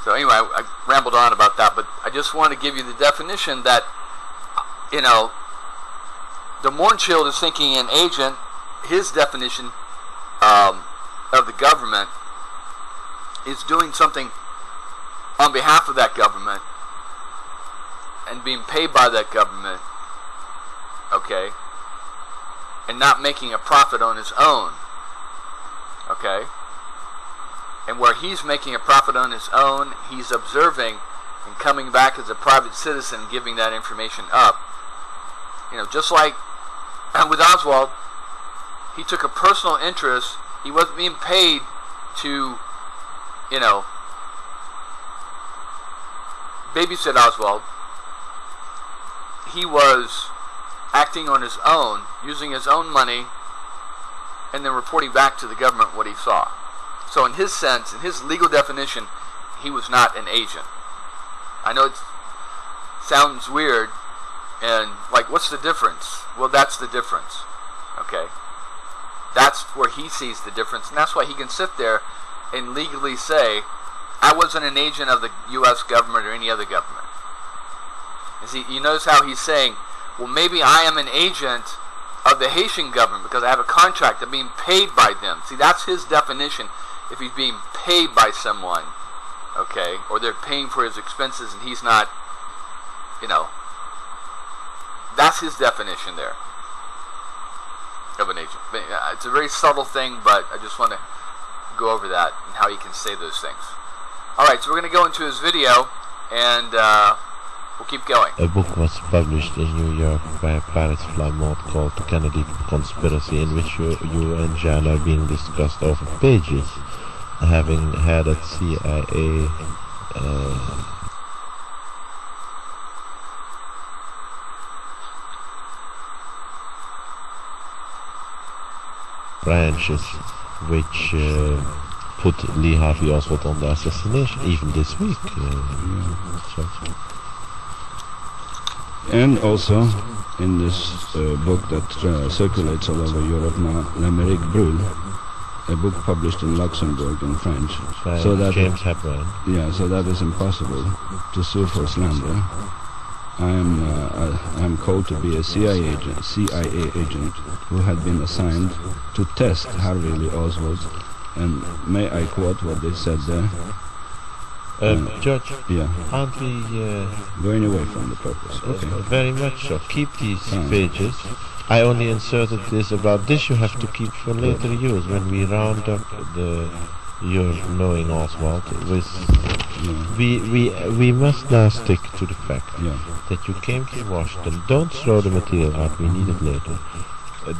So anyway, I rambled on about that, but I just want to give you the definition that, you know, the Mournschild is thinking an agent. His definition of the government is doing something on behalf of that government and being paid by that government, okay, and not making a profit on his own, okay? And where he's making a profit on his own, he's observing and coming back as a private citizen, giving that information up. You know, just like with Oswald, he took a personal interest. He wasn't being paid to, you know, babysit Oswald. He was acting on his own, using his own money, and then reporting back to the government what he saw. So in his sense, in his legal definition, he was not an agent. I know it sounds weird, and like, what's the difference? Well, that's the difference, okay? That's where he sees the difference, and that's why he can sit there and legally say, I wasn't an agent of the U.S. government or any other government. And see, you notice how he's saying, well, maybe I am an agent of the Haitian government because I have a contract. I'm being paid by them. See, that's his definition. If he's being paid by someone, okay, or they're paying for his expenses and he's not, you know, that's his definition there of an agent. It's a very subtle thing, but I just want to go over that and how he can say those things. Alright, so we're going to go into his video, and we'll keep going. A book was published in New York by a Pirates Fly mod called The Kennedy Conspiracy, in which you and Jan are being discussed over pages, having had at CIA branches which put Lee Harvey Oswald on the assassination, even this week. And also, in this book that circulates all over Europe now, L'Amérique Brûle, a book published in Luxembourg in French. So that James Hepburn. Yeah, so that is impossible to sue for slander. I'm called to be a CIA agent who had been assigned to test Harvey Lee Oswald. And may I quote what they said there? Judge, yeah. Aren't we going away from the purpose? Okay. Very much so. Keep these pages. I only inserted this about this you have to keep for later use when we round up your knowing Oswald with we must now stick to the fact that you came to Washington. Don't throw the material out, we need it later.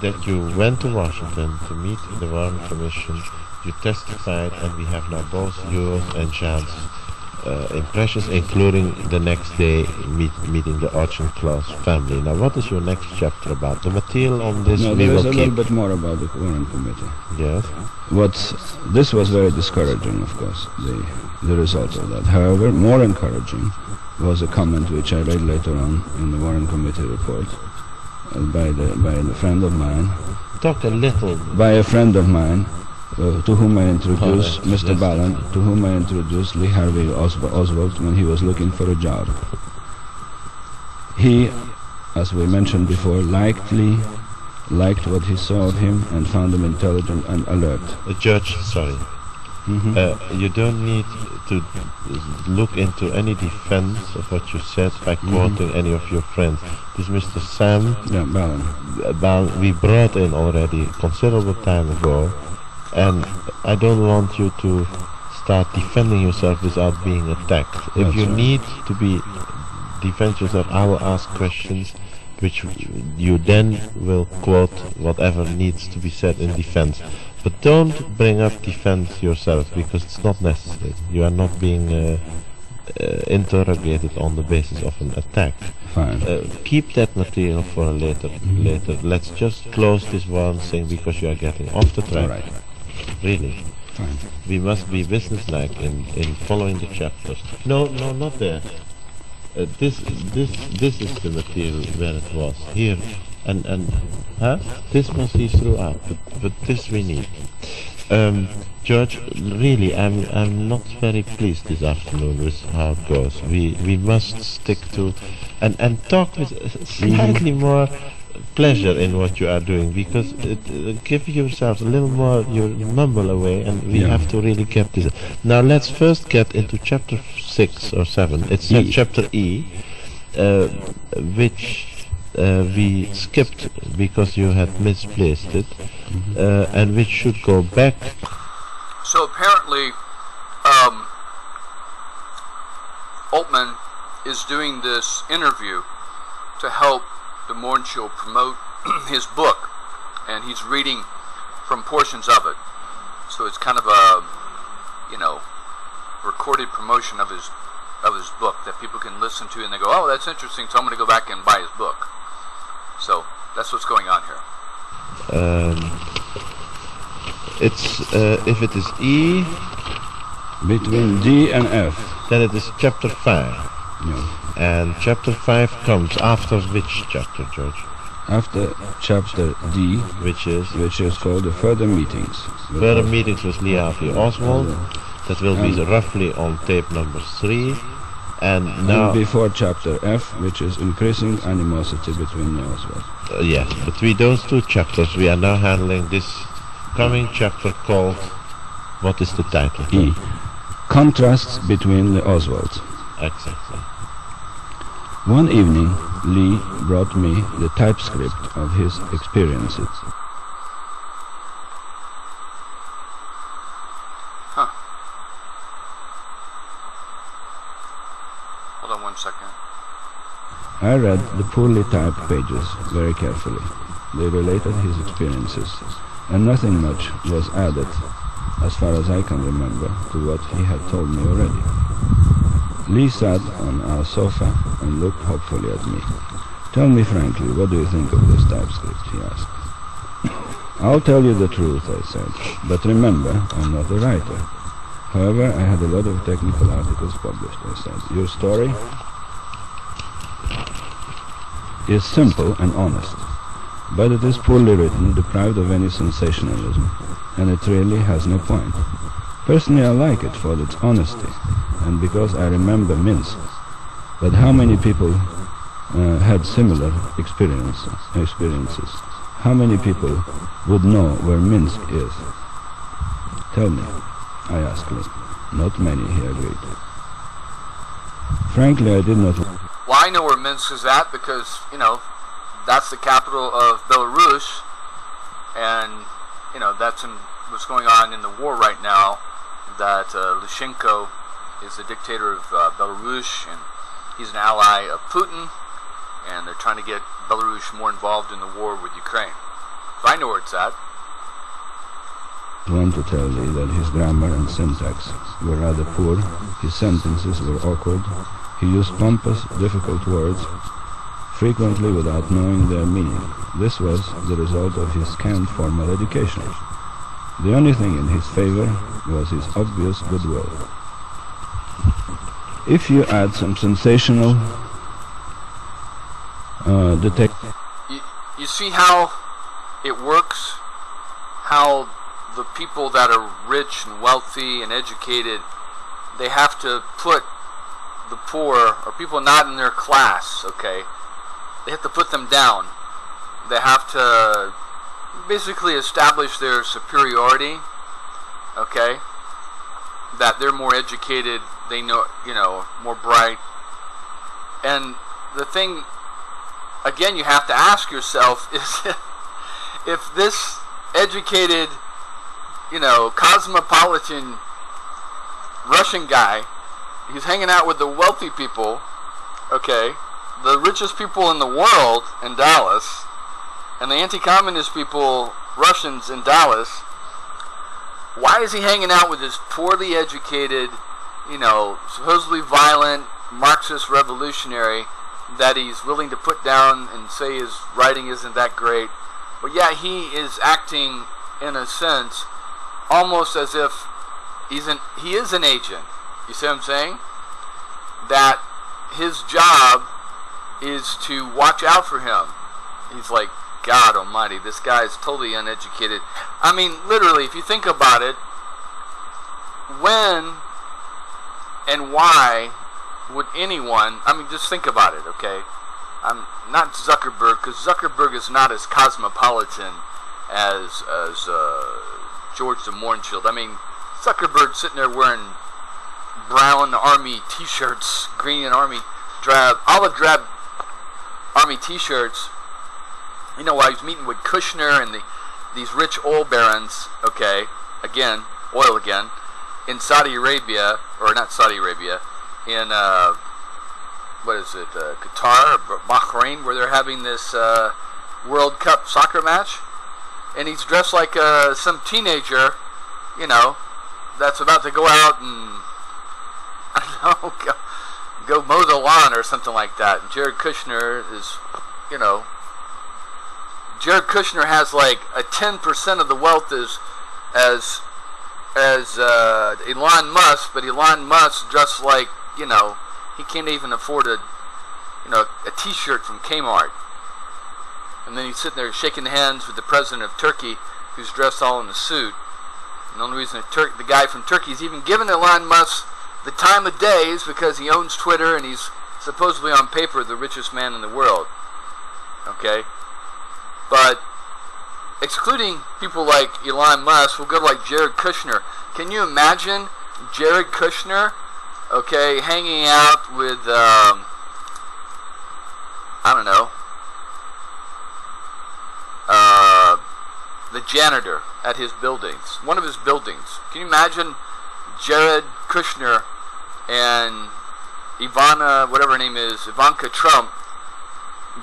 That you went to Washington to meet the Warren Commission. You testified, and we have now both yours and Jean's impressions, including the next day meeting the Auchincloss family. Now, what is your next chapter about? The material on this no, we will keep. There is a little bit more about the Warren Committee. Yes. This was very discouraging, of course, the result of that. However, more encouraging was a comment which I read later on in the Warren Committee report by a friend of mine. Talk a little. By a friend of mine. To whom I introduced Mr. Ballant, to whom I introduced Lee Harvey Oswald when he was looking for a job. He, as we mentioned before, liked Lee, liked what he saw of him, and found him intelligent and alert. Judge, sorry. You don't need to look into any defense of what you said by quoting any of your friends. This Mr. Sam Ballant, we brought in already considerable time ago. And I don't want you to start defending yourself without being attacked. If you need to defend yourself, I will ask questions which you then will quote whatever needs to be said in defense. But don't bring up defense yourself, because it's not necessary. You are not being interrogated on the basis of an attack. Fine. Keep that material for a later. Let's just close this one thing because you are getting off the track. All right. Really. Fine. We must be businesslike in following the chapters. No, not there. This is the material where it was here, and this was he threw out, but this we need. George, really, I'm not very pleased this afternoon with how it goes. We must stick to and talk with slightly more pleasure in what you are doing, because give yourself a little more, you mumble away, and we have to really get this. Now let's first get into chapter 6 or 7. It's chapter E, which we skipped because you had misplaced it, and which should go back. So apparently, Altman is doing this interview to help the Mornshill promote his book, and he's reading from portions of it. So it's kind of a, recorded promotion of his book that people can listen to, and they go, "Oh, that's interesting, so I'm going to go back and buy his book." So that's what's going on here. It's if it is E between D and F, then it is chapter 5. Yeah. And chapter 5 comes after which chapter, George? After chapter D, which is called the further meetings. Further meetings with Lee Harvey Oswald. That will be roughly on tape number 3. And now before chapter F, which is increasing animosity between the Oswald. Yes, between those two chapters we are now handling this coming chapter called, what is the title? E. Contrasts between the Oswalds. Exactly. One evening, Lee brought me the typescript of his experiences. Huh. Hold on 1 second. I read the poorly typed pages very carefully. They related his experiences, and nothing much was added, as far as I can remember, to what he had told me already. Lee sat on our sofa and looked hopefully at me. "Tell me frankly, what do you think of this typescript?" he asked. "I'll tell you the truth," I said, "but remember, I'm not a writer. However, I had a lot of technical articles published," I said. "Your story is simple and honest, but it is poorly written, deprived of any sensationalism, and it really has no point. Personally, I like it for its honesty, and because I remember Minsk. But how many people had similar experiences? How many people would know where Minsk is? Tell me," I asked Lee. "Not many," he agreed. Frankly, I did not... Well, I know where Minsk is at because, that's the capital of Belarus, and, that's what's going on in the war right now, that Lukashenko is the dictator of Belarus, and he's an ally of Putin, and they're trying to get Belarus more involved in the war with Ukraine. So I know where it's at. I want to tell Lee that his grammar and syntax were rather poor, his sentences were awkward, he used pompous, difficult words, frequently without knowing their meaning. This was the result of his scant formal education. The only thing in his favor was his obvious goodwill. If you add some sensational You see how it works? How the people that are rich and wealthy and educated, they have to put the poor, or people not in their class, okay, they have to put them down. They have to basically establish their superiority, okay, that they're more educated, they know, more bright. And the thing, again, you have to ask yourself is if this educated, cosmopolitan Russian guy, he's hanging out with the wealthy people, okay, the richest people in the world in Dallas, and the anti-communist people, Russians in Dallas, why is he hanging out with this poorly educated, supposedly violent Marxist revolutionary that he's willing to put down and say his writing isn't that great. But yeah, he is acting in a sense almost as if he is an agent. You see what I'm saying? That his job is to watch out for him. He's like, God almighty, this guy is totally uneducated. I mean, literally, if you think about it, when and why would anyone, I mean, just think about it, okay? I'm not Zuckerberg, because Zuckerberg is not as cosmopolitan as George the Mornshield. I mean, Zuckerberg sitting there wearing brown army t-shirts, green and olive drab army t-shirts, while he's meeting with Kushner and these rich oil barons, okay, oil again, in Saudi Arabia, or not Saudi Arabia, in, Qatar or Bahrain, where they're having this World Cup soccer match, and he's dressed like some teenager, that's about to go out and, I don't know, go mow the lawn or something like that. And Jared Kushner is, Jared Kushner has like a 10% of the wealth as Elon Musk, but Elon Musk dressed like, he can't even afford a t-shirt from Kmart. And then he's sitting there shaking hands with the president of Turkey, who's dressed all in a suit. And the only reason the guy from Turkey is even giving Elon Musk the time of day is because he owns Twitter and he's supposedly on paper the richest man in the world. Okay? But excluding people like Elon Musk, we'll go to like Jared Kushner. Can you imagine Jared Kushner, okay, hanging out with, the janitor at his buildings, one of his buildings? Can you imagine Jared Kushner and Ivanka Trump,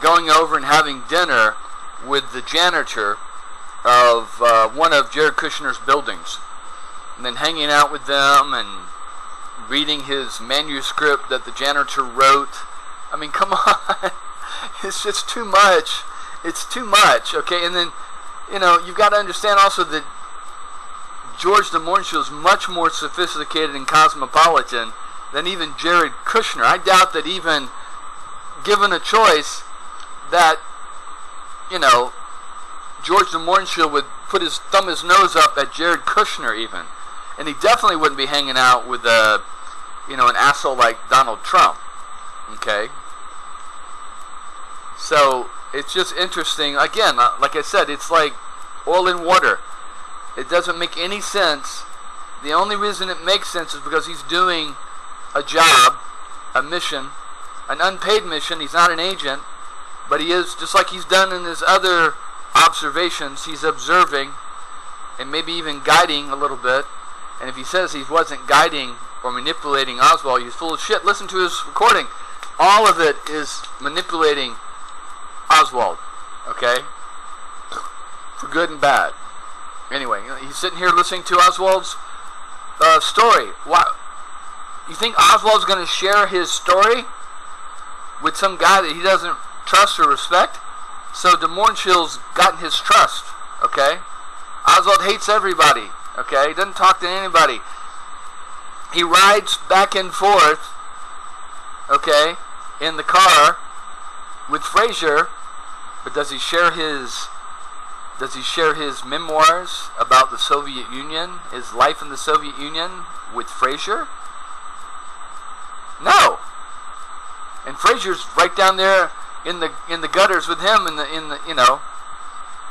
going over and having dinner with the janitor of one of Jared Kushner's buildings, and then hanging out with them and reading his manuscript that the janitor wrote? I mean, come on. It's just too much. It's too much, okay? And then, you've got to understand also that George the Mornshield is much more sophisticated and cosmopolitan than even Jared Kushner. I doubt that even given a choice that, George the Mornshield would thumb his nose up at Jared Kushner even. And he definitely wouldn't be hanging out with an asshole like Donald Trump. Okay? So, it's just interesting. Again, like I said, it's like oil in water. It doesn't make any sense. The only reason it makes sense is because he's doing a job, a mission, an unpaid mission. He's not an agent, but he is, just like he's done in his other observations, he's observing and maybe even guiding a little bit. And if he says he wasn't guiding or manipulating Oswald, he's full of shit. Listen to his recording. All of it is manipulating Oswald, okay? For good and bad. Anyway, he's sitting here listening to Oswald's story. Why? You think Oswald's going to share his story with some guy that he doesn't trust or respect? So the Mornshield's gotten his trust, okay? Oswald hates everybody, okay? He doesn't talk to anybody. He rides back and forth, okay, in the car with Frazier, but does he share his memoirs about the Soviet Union, his life in the Soviet Union with Frazier? No. And Frazier's right down there in the gutters with him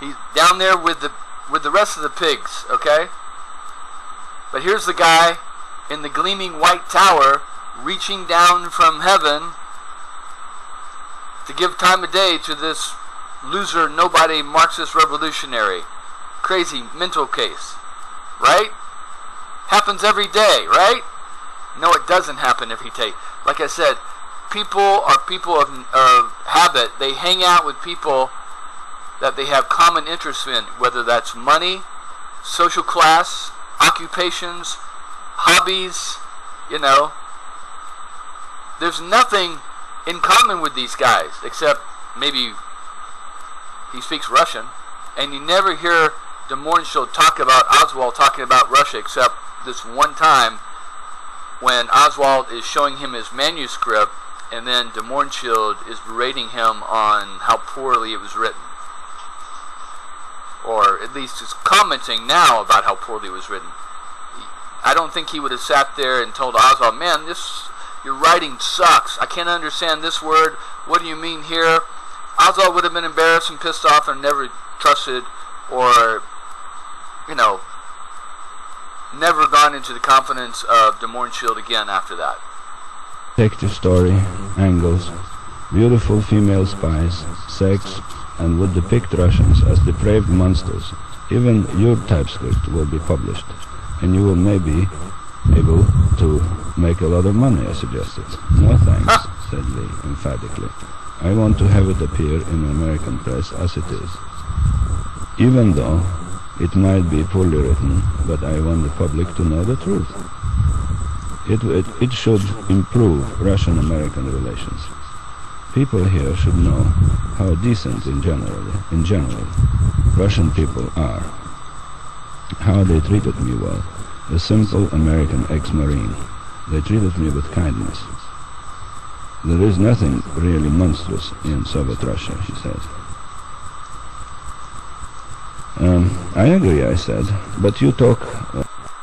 he's down there with the rest of the pigs, okay? But here's the guy in the gleaming white tower reaching down from heaven to give time of day to this loser, nobody Marxist revolutionary. Crazy mental case. Right? Happens every day, right? No, it doesn't happen every day. Like I said, people are people of habit. They hang out with people that they have common interests in, whether that's money, social class, occupations, hobbies, You know, there's nothing in common with these guys except maybe he speaks Russian, and you never hear Des Moines show talk about Oswald talking about Russia except this one time when Oswald is showing him his manuscript, and then Des Moines is berating him on how poorly it was written, or at least is commenting now about how poorly it was written. I don't think he would have sat there and told Oswald, "Man, your writing sucks. I can't understand this word. What do you mean here?" Oswald would have been embarrassed and pissed off and never trusted, or, you know, never gone into the confidence of Des Moines Shield again after that. Detective story, angles, beautiful female spies, sex, and would depict Russians as depraved monsters. Even your typescript will be published, and you will maybe able to make a lot of money, I suggested. No thanks, said Lee emphatically. I want to have it appear in the American press as it is. Even though it might be poorly written, but I want the public to know the truth. It should improve Russian-American relations. People here should know how decent in general, Russian people are. How they treated me well. A simple American ex-Marine. They treated me with kindness. There is nothing really monstrous in Soviet Russia, she said. I agree, I said, but you talk...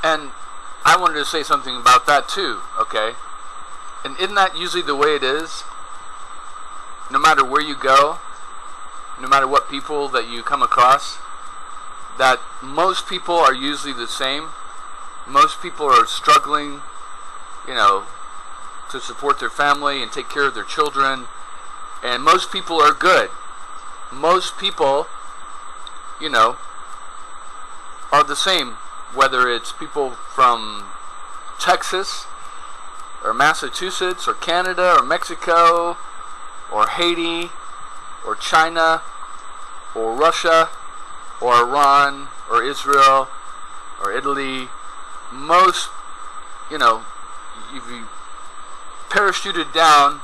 And I wanted to say something about that too, okay? And isn't that usually the way it is? No matter where you go, no matter what people that you come across, that most people are usually the same. Most people are struggling, you know, to support their family and take care of their children. And most people are good. Most people, you know, are the same. Whether it's people from Texas, or Massachusetts, or Canada, or Mexico, or Haiti, or China, or Russia, or Iran, or Israel, or Italy. Most, you know, if you parachuted down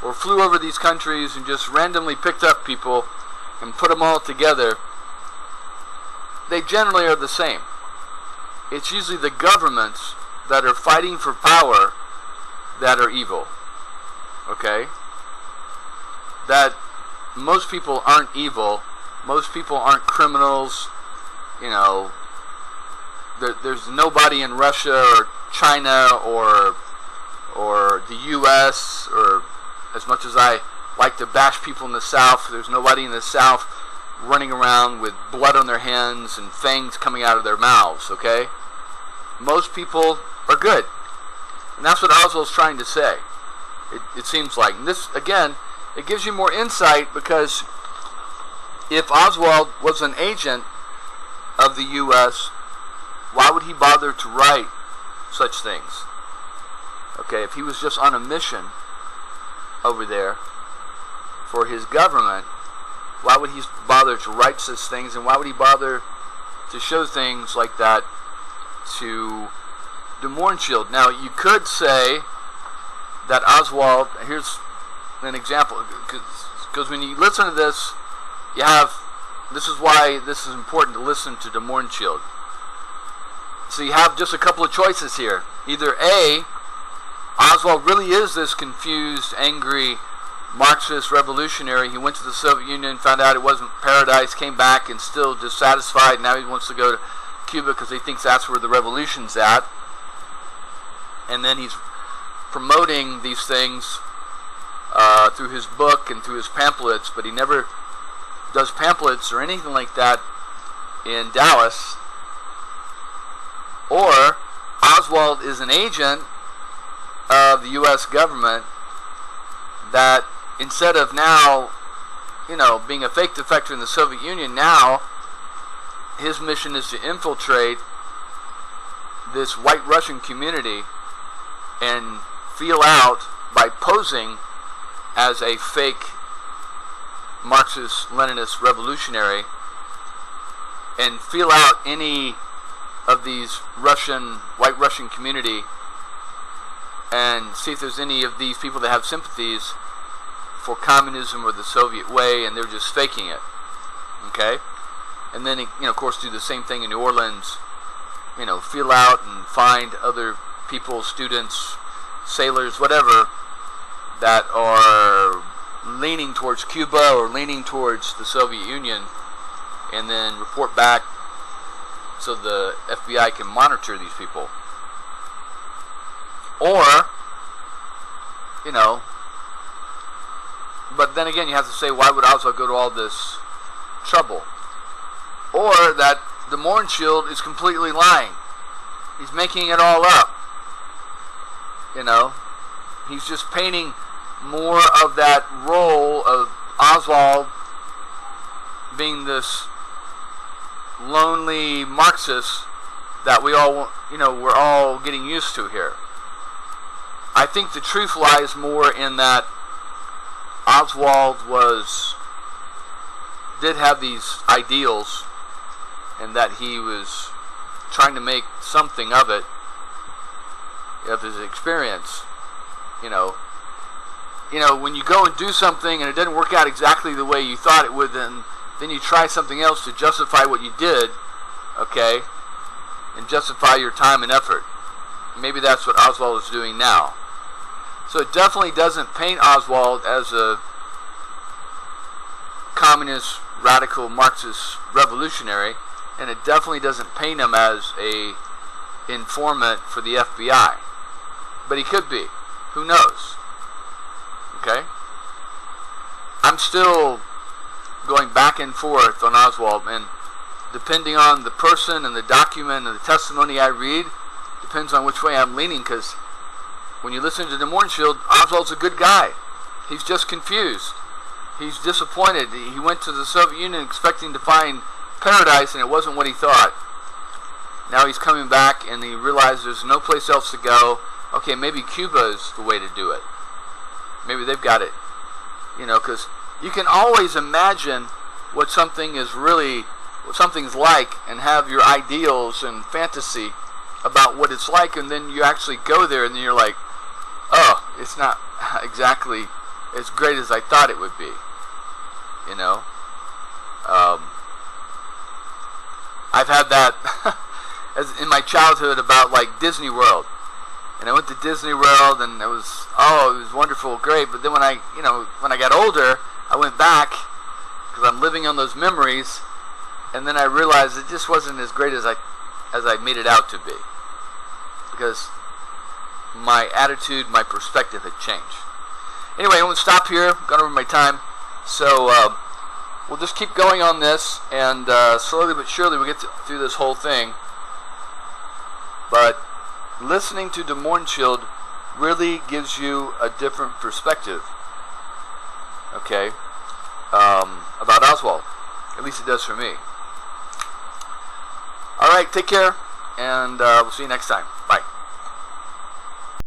or flew over these countries and just randomly picked up people and put them all together, they generally are the same. It's usually the governments that are fighting for power that are evil. Okay? That most people aren't evil. Most people aren't criminals. You know, there's nobody in Russia or China or the U.S., or as much as I like to bash people in the South, there's nobody in the South running around with blood on their hands and fangs coming out of their mouths, okay? Most people are good. And that's what Oswald's trying to say, it seems like. And this, again, it gives you more insight, because if Oswald was an agent of the U.S., why would he bother to write such things? Okay, if he was just on a mission over there for his government, why would he bother to write such things, and why would he bother to show things like that to Des Moines Shield? Now, you could say that Oswald, here's an example, because when you listen to this, this is why this is important to listen to Des Moines Shield. So you have just a couple of choices here. Either A, Oswald really is this confused, angry, Marxist revolutionary. He went to the Soviet Union, found out it wasn't paradise, came back and still dissatisfied. Now he wants to go to Cuba because he thinks that's where the revolution's at. And then he's promoting these things through his book and through his pamphlets, but he never does pamphlets or anything like that in Dallas. Or Oswald is an agent of the U.S. government that, instead of now, you know, being a fake defector in the Soviet Union, now his mission is to infiltrate this white Russian community and feel out by posing as a fake Marxist-Leninist revolutionary, and feel out any of these white Russian community and see if there's any of these people that have sympathies for communism or the Soviet way, and they're just faking it. Okay? And then, of course, do the same thing in New Orleans. Feel out and find other people, students, sailors, whatever, that are leaning towards Cuba or leaning towards the Soviet Union, and then report back so the FBI can monitor these people. Or, but then again, you have to say, why would Oswald go to all this trouble? Or that the Mohrenschildt is completely lying. He's making it all up. He's just painting more of that role of Oswald being this lonely Marxist that we all, we're all getting used to here. I think the truth lies more in that Oswald did have these ideals, and that he was trying to make something of it, of his experience. When you go and do something and it doesn't work out exactly the way you thought it would, then you try something else to justify what you did, okay, and justify your time and effort. Maybe that's what Oswald is doing now. So it definitely doesn't paint Oswald as a communist, radical, Marxist revolutionary, and it definitely doesn't paint him as a informant for the FBI. But he could be. Who knows? Okay? I'm still going back and forth on Oswald, and depending on the person and the document and the testimony I read, depends on which way I'm leaning, because when you listen to the Mohrenschildt, Oswald's a good guy. He's just confused. He's disappointed. He went to the Soviet Union expecting to find paradise, and it wasn't what he thought. Now he's coming back, and he realizes there's no place else to go. Okay, maybe Cuba is the way to do it. Maybe they've got it. Because you can always imagine what something is really, what something's like, and have your ideals and fantasy about what it's like, and then you actually go there, and then you're like, oh, it's not exactly as great as I thought it would be. I've had that as in my childhood about like Disney World. And I went to Disney World, and it was wonderful, great. But then when I got older, I went back because I'm living on those memories, and then I realized it just wasn't as great as I made it out to be, because my attitude, my perspective had changed. Anyway, I won't stop here. I've gone over my time, so we'll just keep going on this, and slowly but surely we'll get through this whole thing. But listening to the Mohrenschildt really gives you a different perspective, okay, about Oswald. At least it does for me. All right, take care, and we'll see you next time.